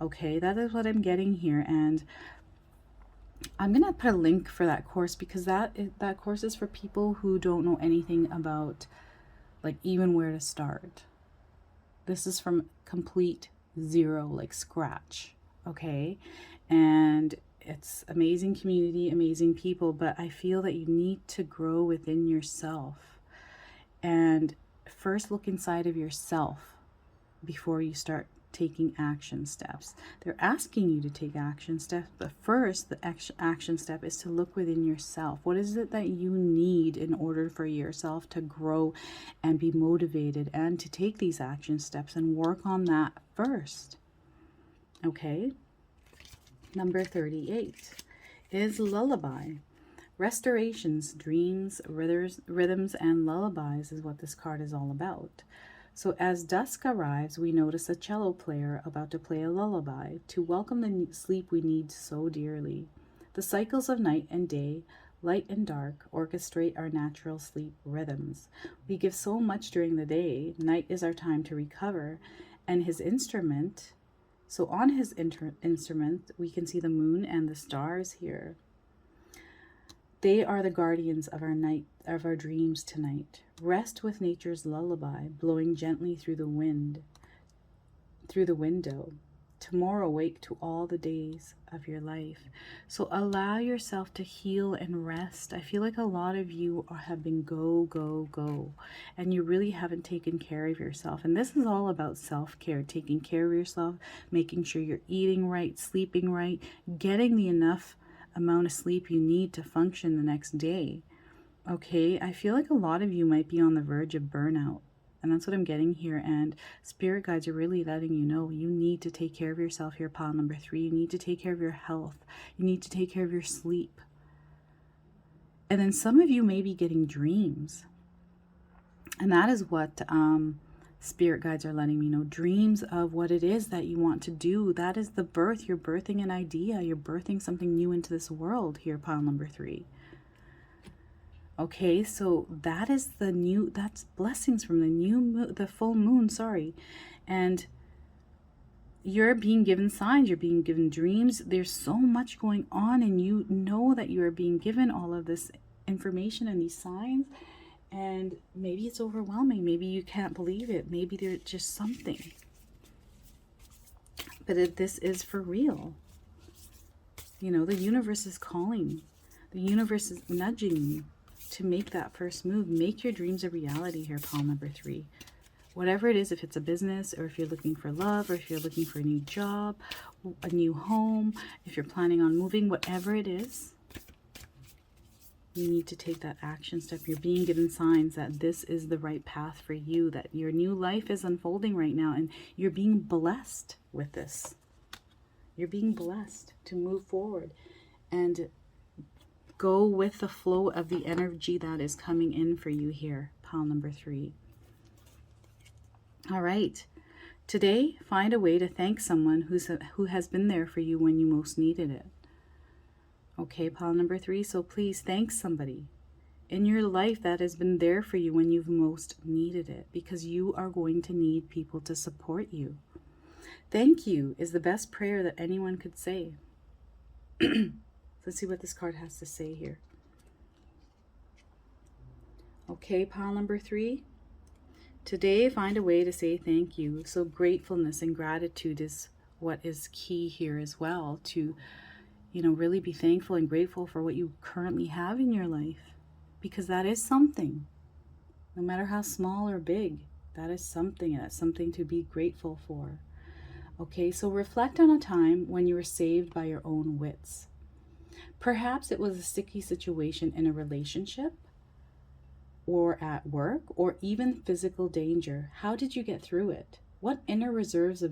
A: Okay, that is what I'm getting here, and I'm gonna put a link for that course, because that course is for people who don't know anything about, like, even where to start. This is from complete zero, like scratch, okay? And it's amazing community, amazing people, but I feel that you need to grow within yourself and first look inside of yourself before you start taking action steps. They're asking you to take action steps, but first the action step is to look within yourself. What is it that you need in order for yourself to grow and be motivated and to take these action steps, and work on that first? Okay, number 38 is lullaby. Restorations, dreams, rhythms, and lullabies is what this card is all about. So as dusk arrives, we notice a cello player about to play a lullaby to welcome the sleep we need so dearly. The cycles of night and day, light and dark, orchestrate our natural sleep rhythms. We give so much during the day. Night is our time to recover. And his instrument, so on his instrument, we can see the moon and the stars here. They are the guardians of our dreams tonight. Rest with nature's lullaby, blowing gently through the window. Tomorrow wake to all the days of your life. So allow yourself to heal and rest. I feel like a lot of you have been go, go, go, and you really haven't taken care of yourself. And this is all about self-care, taking care of yourself, making sure you're eating right, sleeping right, getting the enough amount of sleep you need to function the next day. Okay, I feel like a lot of you might be on the verge of burnout, and that's what I'm getting here. And spirit guides are really letting you know you need to take care of yourself here, pile number 3. You need to take care of your health. You need to take care of your sleep. And then some of you may be getting dreams, and that is what spirit guides are letting me know. Dreams of what it is that you want to do. That is the birth. You're birthing an idea. You're birthing something new into this world here, pile number 3. Okay, so that is that's blessings from the new moon, the full moon, sorry. And you're being given signs, you're being given dreams. There's so much going on, and you know that you are being given all of this information and these signs. And maybe it's overwhelming. Maybe you can't believe it. Maybe there's just something. But this is for real. You know, the universe is calling. The universe is nudging you to make that first move. Make your dreams a reality here, pile number 3. Whatever it is, if it's a business, or if you're looking for love, or if you're looking for a new job, a new home, if you're planning on moving, whatever it is, you need to take that action step. You're being given signs that this is the right path for you, that your new life is unfolding right now, and you're being blessed with this. You're being blessed to move forward and go with the flow of the energy that is coming in for you here, pile number 3. All right. Today, find a way to thank someone who has been there for you when you most needed it. Okay, pile number 3. So please thank somebody in your life that has been there for you when you've most needed it, because you are going to need people to support you. Thank you is the best prayer that anyone could say. Let's see what this card has to say here. Okay, pile number 3. Today, find a way to say thank you. So gratefulness and gratitude is what is key here as well, to, you know, really be thankful and grateful for what you currently have in your life, because that is something. No matter how small or big, that is something, and that's something to be grateful for. Okay, so reflect on a time when you were saved by your own wits. Perhaps it was a sticky situation in a relationship, or at work, or even physical danger. How did you get through it? What inner reserves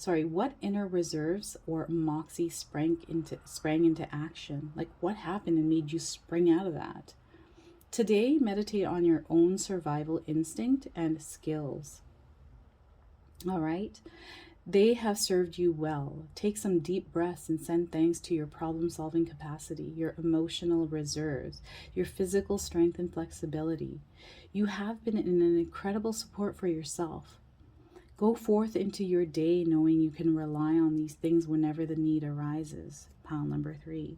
A: what inner reserves or moxie sprang into action? Like, what happened and made you spring out of that? Today, meditate on your own survival instinct and skills. All right. They have served you well. Take some deep breaths and send thanks to your problem-solving capacity, your emotional reserves, your physical strength and flexibility. You have been an incredible support for yourself. Go forth into your day knowing you can rely on these things whenever the need arises. Pile number 3.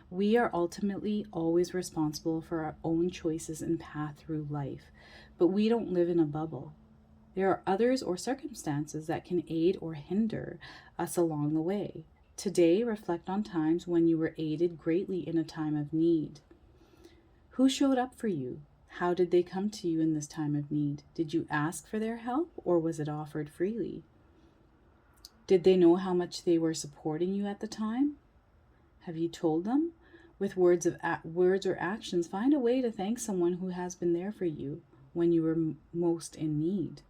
A: We are ultimately always responsible for our own choices and path through life, but we don't live in a bubble. There are others or circumstances that can aid or hinder us along the way. Today, reflect on times when you were aided greatly in a time of need. Who showed up for you? How did they come to you in this time of need? Did you ask for their help, or was it offered freely? Did they know how much they were supporting you at the time? Have you told them? With words or actions, find a way to thank someone who has been there for you when you were most in need.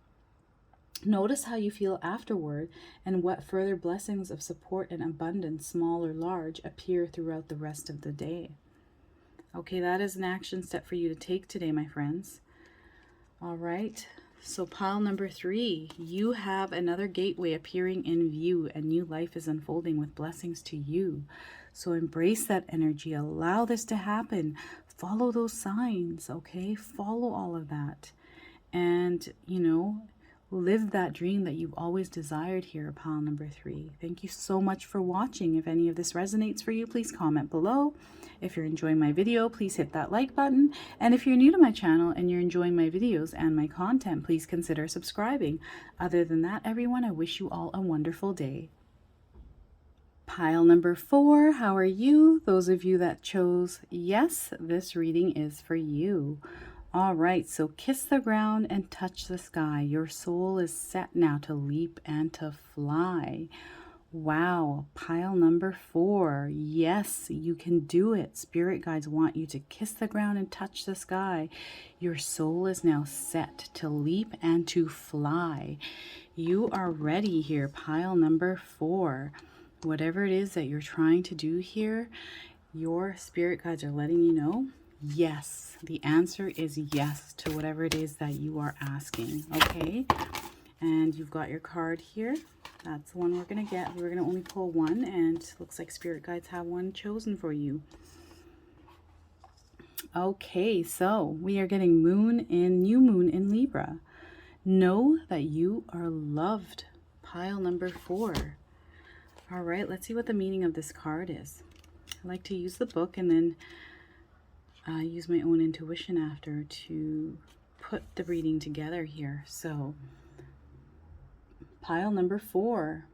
A: Notice how you feel afterward, and what further blessings of support and abundance, small or large, appear throughout the rest of the day. Okay, that is an action step for you to take today, my friends. All right, so pile number 3, you have another gateway appearing in view. A new life is unfolding with blessings to you. So embrace that energy. Allow this to happen. Follow those signs, okay? Follow all of that. And, you know, live that dream that you've always desired here, pile number 3. Thank you so much for watching. If any of this resonates for you, please comment below. If you're enjoying my video, please hit that like button. And if you're new to my channel and you're enjoying my videos and my content, please consider subscribing. Other than that, everyone, I wish you all a wonderful day. Pile number 4, how are you? Those of you that chose yes, this reading is for you. All right, so kiss the ground and touch the sky. Your soul is set now to leap and to fly. Wow, pile number 4. Yes, you can do it. Spirit guides want you to kiss the ground and touch the sky. Your soul is now set to leap and to fly. You are ready here, pile number 4. Whatever it is that you're trying to do here, your spirit guides are letting you know, yes. The answer is yes to whatever it is that you are asking, okay? And you've got your card here. That's the one we're going to get. We're going to only pull one, and looks like spirit guides have one chosen for you. Okay, so we are getting new moon in Libra. Know that you are loved. Pile number 4. All right, let's see what the meaning of this card is. I like to use the book and then use my own intuition after to put the reading together here. So, pile number 4.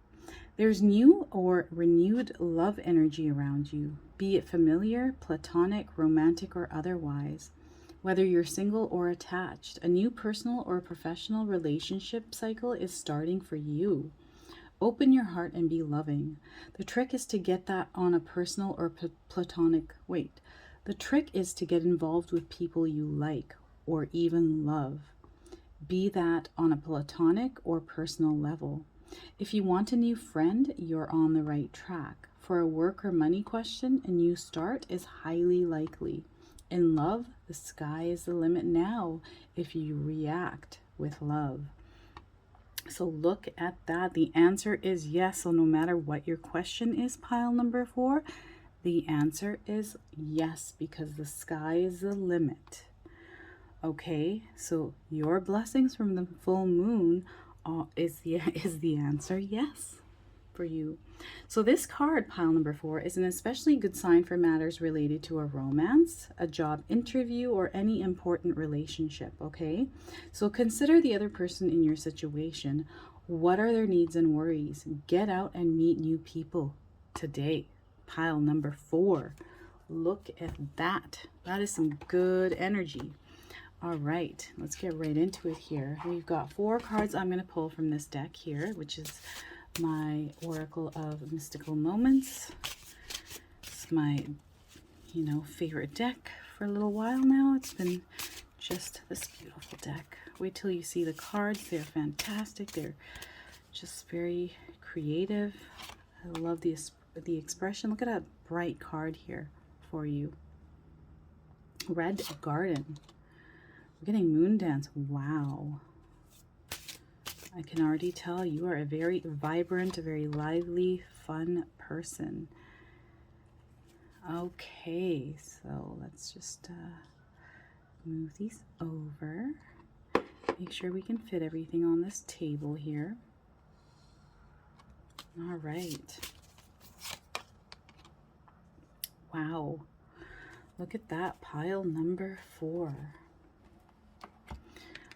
A: There's new or renewed love energy around you, be it familiar, platonic, romantic, or otherwise. Whether you're single or attached, a new personal or professional relationship cycle is starting for you. Open your heart and be loving. The trick is to get that on a personal or platonic, the trick is to get involved with people you like or even love. Be that on a platonic or personal level. If you want a new friend, you're on the right track. For a work or money question, a new start is highly likely. In love, the sky is the limit now if you react with love. So look at that. The answer is yes. So no matter what your question is, pile number 4, the answer is yes, because the sky is the limit. Okay, so your blessings from the full moon is the answer yes for you. So this card, pile number 4, is an especially good sign for matters related to a romance, a job interview, or any important relationship, okay? So consider the other person in your situation. What are their needs and worries? Get out and meet new people today. Pile number 4. Look at that. That is some good energy. All right, let's get right into it here. We've got 4 cards I'm going to pull from this deck here, which is my Oracle of Mystical Moments. It's my, favorite deck for a little while now. It's been just this beautiful deck. Wait till you see the cards. They're fantastic. They're just very creative. I love the expression. Look at that bright card here for you. Red Garden. We're getting Moon Dance. Wow. I can already tell you are a very vibrant, a very lively, fun person. Okay, so let's just move these over. Make sure we can fit everything on this table here. All right. Wow. Look at that, pile number 4.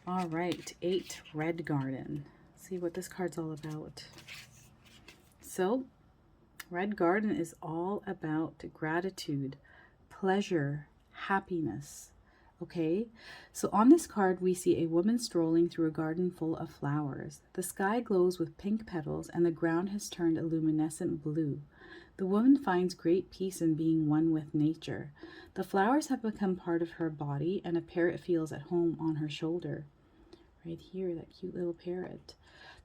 A: All right, 8, Red Garden. Let's see what this card's all about. So, Red Garden is all about gratitude, pleasure, happiness. Okay, so on this card, we see a woman strolling through a garden full of flowers. The sky glows with pink petals and the ground has turned a luminescent blue. The woman finds great peace in being one with nature. The flowers have become part of her body and a parrot feels at home on her shoulder. Right here, that cute little parrot.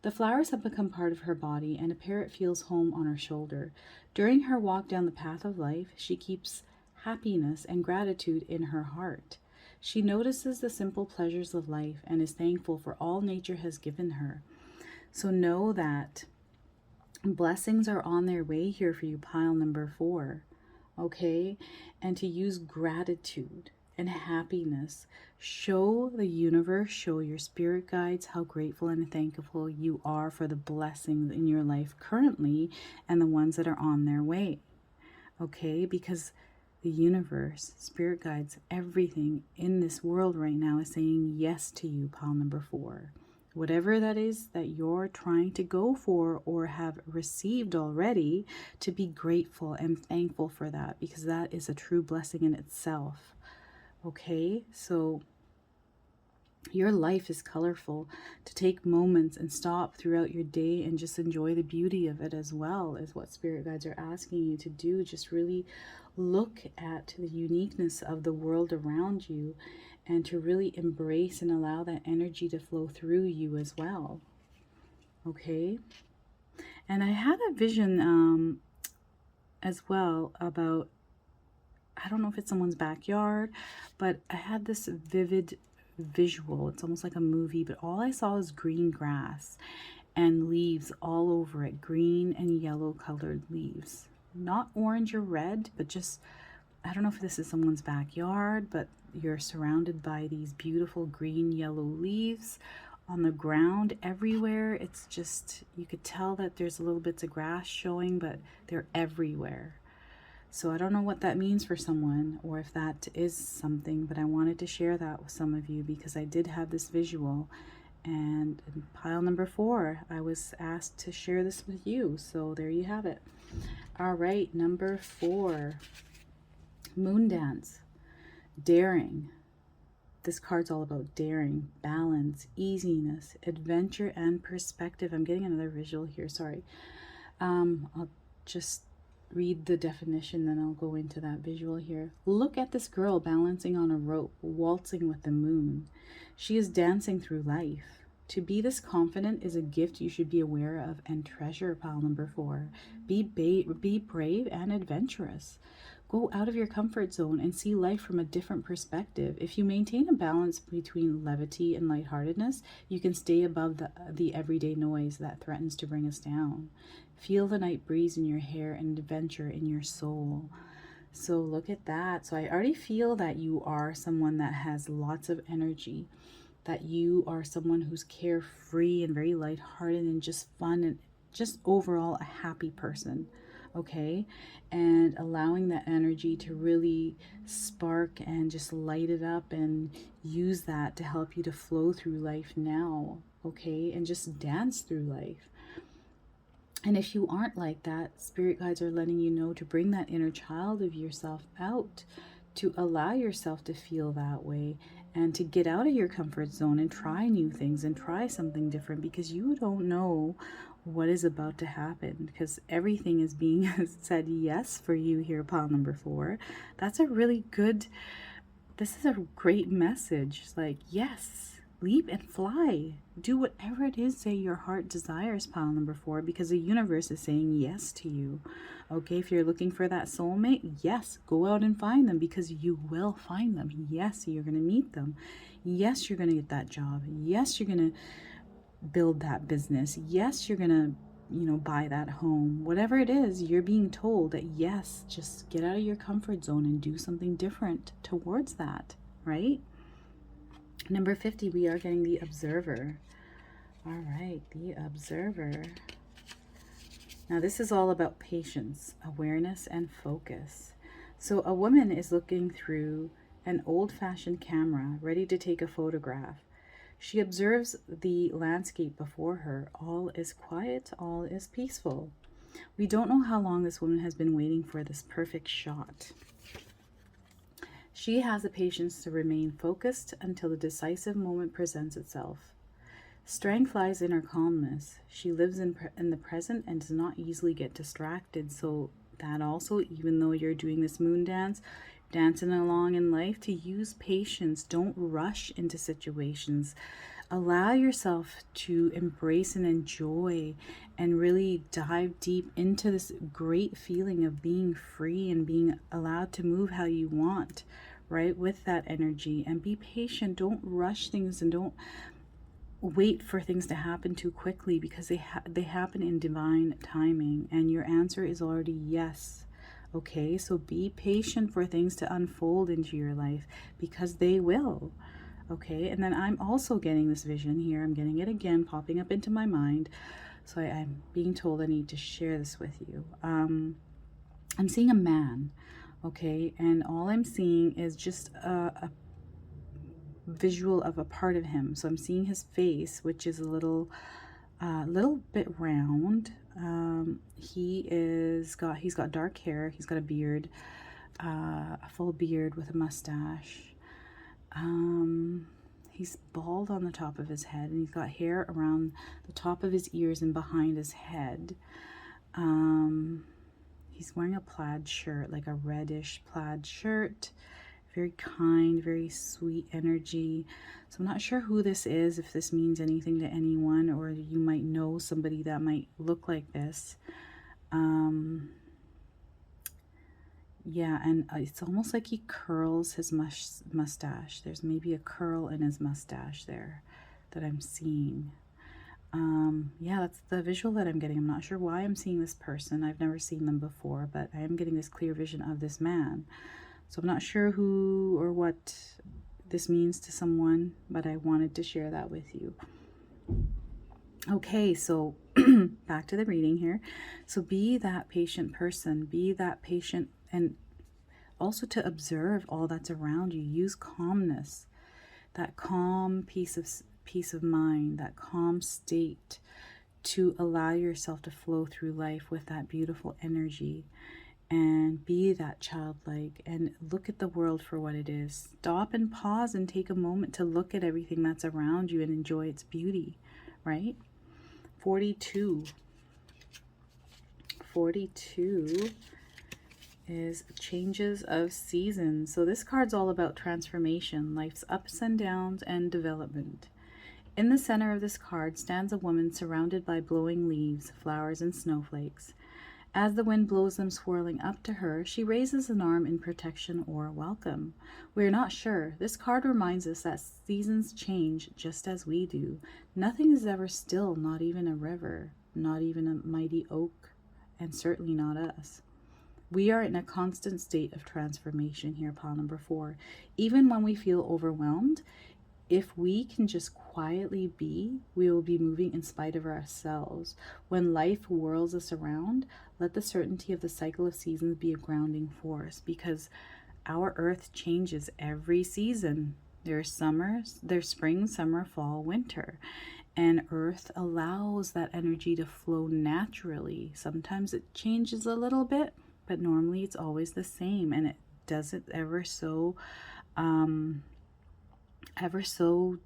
A: The flowers have become part of her body and a parrot feels home on her shoulder. During her walk down the path of life, she keeps happiness and gratitude in her heart. She notices the simple pleasures of life and is thankful for all nature has given her. So know that blessings are on their way here for you, pile number 4. Okay? And to use gratitude and happiness. Show the universe, show your spirit guides how grateful and thankful you are for the blessings in your life currently and the ones that are on their way. Okay? Because the universe, spirit guides, everything in this world right now is saying yes to you, pile number 4. Whatever that is that you're trying to go for or have received already, to be grateful and thankful for that, because that is a true blessing in itself. Okay, so your life is colorful. To take moments and stop throughout your day and just enjoy the beauty of it as well is what spirit guides are asking you to do. Just really look at the uniqueness of the world around you and to really embrace and allow that energy to flow through you as well. Okay, and I had a vision as well about, I don't know if it's someone's backyard, but I had this vivid visual. It's almost like a movie, but all I saw was green grass and leaves all over it, green and yellow colored leaves. Not orange or red, but just I don't know if this is someone's backyard, but you're surrounded by these beautiful green, yellow leaves on the ground everywhere. It's just, you could tell that there's little bits of grass showing, but they're everywhere. So I don't know what that means for someone, or if that is something, but I wanted to share that with some of you because I did have this visual. And in pile number 4, I was asked to share this with you. So there you have it. All right, number 4, Moon Dance, daring. This card's all about daring, balance, easiness, adventure, and perspective. I'm getting another visual here, sorry. I'll just read the definition, then I'll go into that visual here. Look at this girl balancing on a rope, waltzing with the moon. She is dancing through life. To be this confident is a gift you should be aware of and treasure, pile number 4. Be brave and adventurous. Go out of your comfort zone and see life from a different perspective. If you maintain a balance between levity and lightheartedness, you can stay above the everyday noise that threatens to bring us down. Feel the night breeze in your hair and adventure in your soul. So look at that. So I already feel that you are someone that has lots of energy, that you are someone who's carefree and very lighthearted and just fun and just overall a happy person. Okay, and allowing that energy to really spark and just light it up and use that to help you to flow through life now. Okay, and just dance through life. And if you aren't like that, spirit guides are letting you know to bring that inner child of yourself out, to allow yourself to feel that way, and to get out of your comfort zone and try new things and try something different, because you don't know what is about to happen, because everything is being said yes for you here, pile number 4. That's a really good, this is a great message. It's like, yes, leap and fly. Do whatever it is that your heart desires, pile number 4, because the universe is saying yes to you. Okay, if you're looking for that soulmate, yes, go out and find them, because you will find them. Yes, you're going to meet them. Yes, you're going to get that job. Yes, you're going to build that business. Yes, you're going to, buy that home. Whatever it is, you're being told that yes, just get out of your comfort zone and do something different towards that, right? Number 50, we are getting the Observer. All right, the Observer. Now this is all about patience, awareness, and focus. So a woman is looking through an old-fashioned camera, ready to take a photograph. She observes the landscape before her. All is quiet, all is peaceful. We don't know how long this woman has been waiting for this perfect shot. She has the patience to remain focused until the decisive moment presents itself. Strength lies in her calmness. She lives in the present and does not easily get distracted. So that also, even though you're doing this moon dance, dancing along in life, to use patience. Don't rush into situations. Allow yourself to embrace and enjoy and really dive deep into this great feeling of being free and being allowed to move how you want, right, with that energy. And be patient. Don't rush things and don't wait for things to happen too quickly, because they happen in divine timing, and your answer is already yes. Okay, so be patient for things to unfold into your life, because they will. Okay, and then I'm also getting this vision here. I'm getting it again popping up into my mind. So I'm being told I need to share this with you. I'm seeing a man, okay, and all I'm seeing is just a visual of a part of him. So I'm seeing his face, which is a little bit round. He's got dark hair. He's got a beard, a full beard with a mustache. He's bald on the top of his head, and he's got hair around the top of his ears and behind his head. He's wearing a plaid shirt, like a reddish plaid shirt. Very kind, very sweet energy. So I'm not sure who this is, if this means anything to anyone, or you might know somebody that might look like this. Yeah, and it's almost like he curls his mustache. There's maybe a curl in his mustache there that I'm seeing. Yeah, that's the visual that I'm getting. I'm not sure why I'm seeing this person. I've never seen them before, but I am getting this clear vision of this man. So I'm not sure who or what this means to someone, but I wanted to share that with you. Okay, so back to the reading here. So be that patient person, be that patient, and also to observe all that's around you. Use calmness, that calm peace of mind, that calm state, to allow yourself to flow through life with that beautiful energy, and be that childlike and look at the world for what it is. Stop and pause and take a moment to look at everything that's around you and enjoy its beauty, right? 42 is changes of seasons. So this card's all about transformation, life's ups and downs, and development. In the center of this card stands a woman surrounded by blowing leaves, flowers, and snowflakes. As the wind blows them swirling up to her, she raises an arm in protection or welcome. We are not sure. This card reminds us that seasons change just as we do. Nothing is ever still, not even a river, not even a mighty oak, and certainly not us. We are in a constant state of transformation here, pile number 4. Even when we feel overwhelmed, if we can just quietly be, we will be moving in spite of ourselves. When life whirls us around, let the certainty of the cycle of seasons be a grounding force, because our earth changes every season. There's spring, summer, fall, winter. And earth allows that energy to flow naturally. Sometimes it changes a little bit, but normally it's always the same, and it does it ever so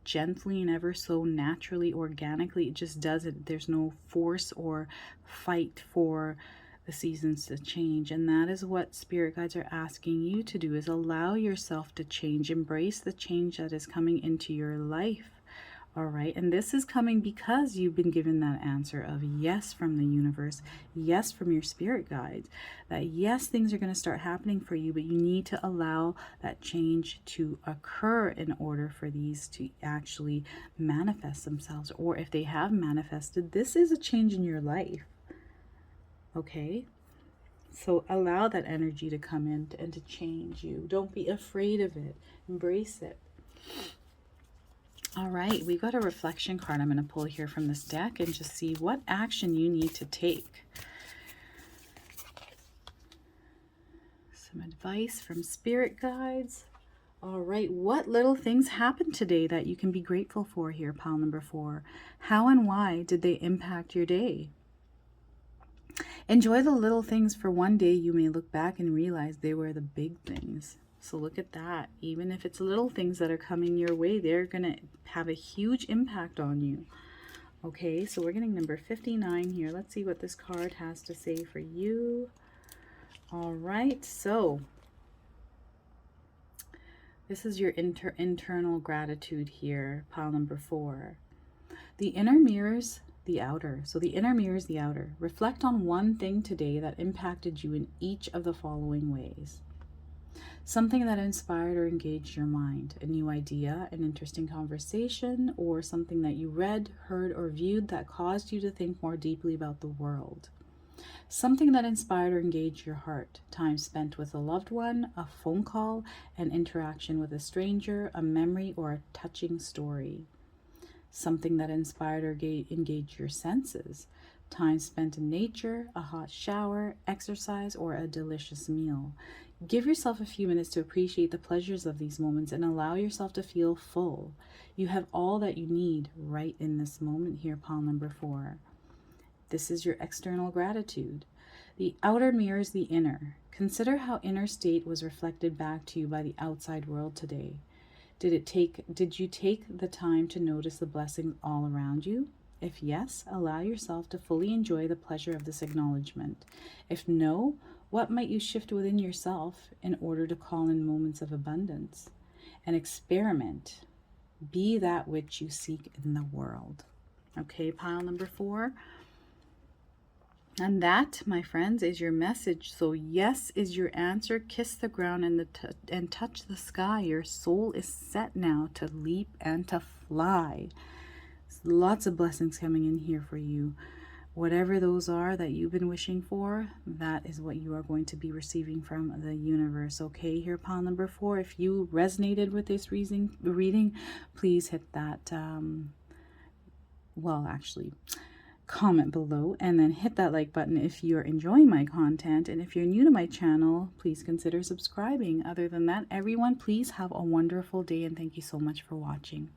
A: gently and ever so naturally, organically. It just does it. There's no force or fight for the seasons to change. And that is what spirit guides are asking you to do, is allow yourself to change. Embrace the change that is coming into your life. All right, and this is coming because you've been given that answer of yes from the universe, yes from your spirit guides, that yes, things are going to start happening for you, but you need to allow that change to occur in order for these to actually manifest themselves. Or if they have manifested, this is a change in your life. Okay, so allow that energy to come in and to change you. Don't be afraid of it. Embrace it. All right, we got a reflection card I'm going to pull here from this deck and just see what action you need to take. Some advice from spirit guides. All right, what little things happened today that you can be grateful for here, pile number 4? How and why did they impact your day? Enjoy the little things, for one day you may look back and realize they were the big things. So look at that. Even if it's little things that are coming your way, they're going to have a huge impact on you. Okay, so we're getting number 59 here. Let's see what this card has to say for you. All right, so this is your internal gratitude here, pile number 4. The inner mirrors the outer. So the inner mirrors the outer. Reflect on one thing today that impacted you in each of the following ways. Something that inspired or engaged your mind, a new idea, an interesting conversation, or something that you read, heard, or viewed that caused you to think more deeply about the world. Something that inspired or engaged your heart, time spent with a loved one, a phone call, an interaction with a stranger, a memory, or a touching story. Something that inspired or engaged your senses, time spent in nature, a hot shower, exercise, or a delicious meal. Give yourself a few minutes to appreciate the pleasures of these moments and allow yourself to feel full. You have all that you need right in this moment here, pile number 4. This is your external gratitude. The outer mirrors the inner. Consider how inner state was reflected back to you by the outside world today. Did you take the time to notice the blessings all around you? If yes, allow yourself to fully enjoy the pleasure of this acknowledgement. If no, what might you shift within yourself in order to call in moments of abundance? And experiment. Be that which you seek in the world. Okay, pile number 4. And that, my friends, is your message. So yes is your answer. Kiss the ground and touch the sky. Your soul is set now to leap and to fly. Lots of blessings coming in here for you. whatever those are that you've been wishing for, that is what you are going to be receiving from the universe. Okay, here, pile number 4. If you resonated with this reading, please hit that, well, actually, comment below, and then hit that like button if you're enjoying my content. And if you're new to my channel, please consider subscribing. Other than that, everyone, please have a wonderful day, and thank you so much for watching.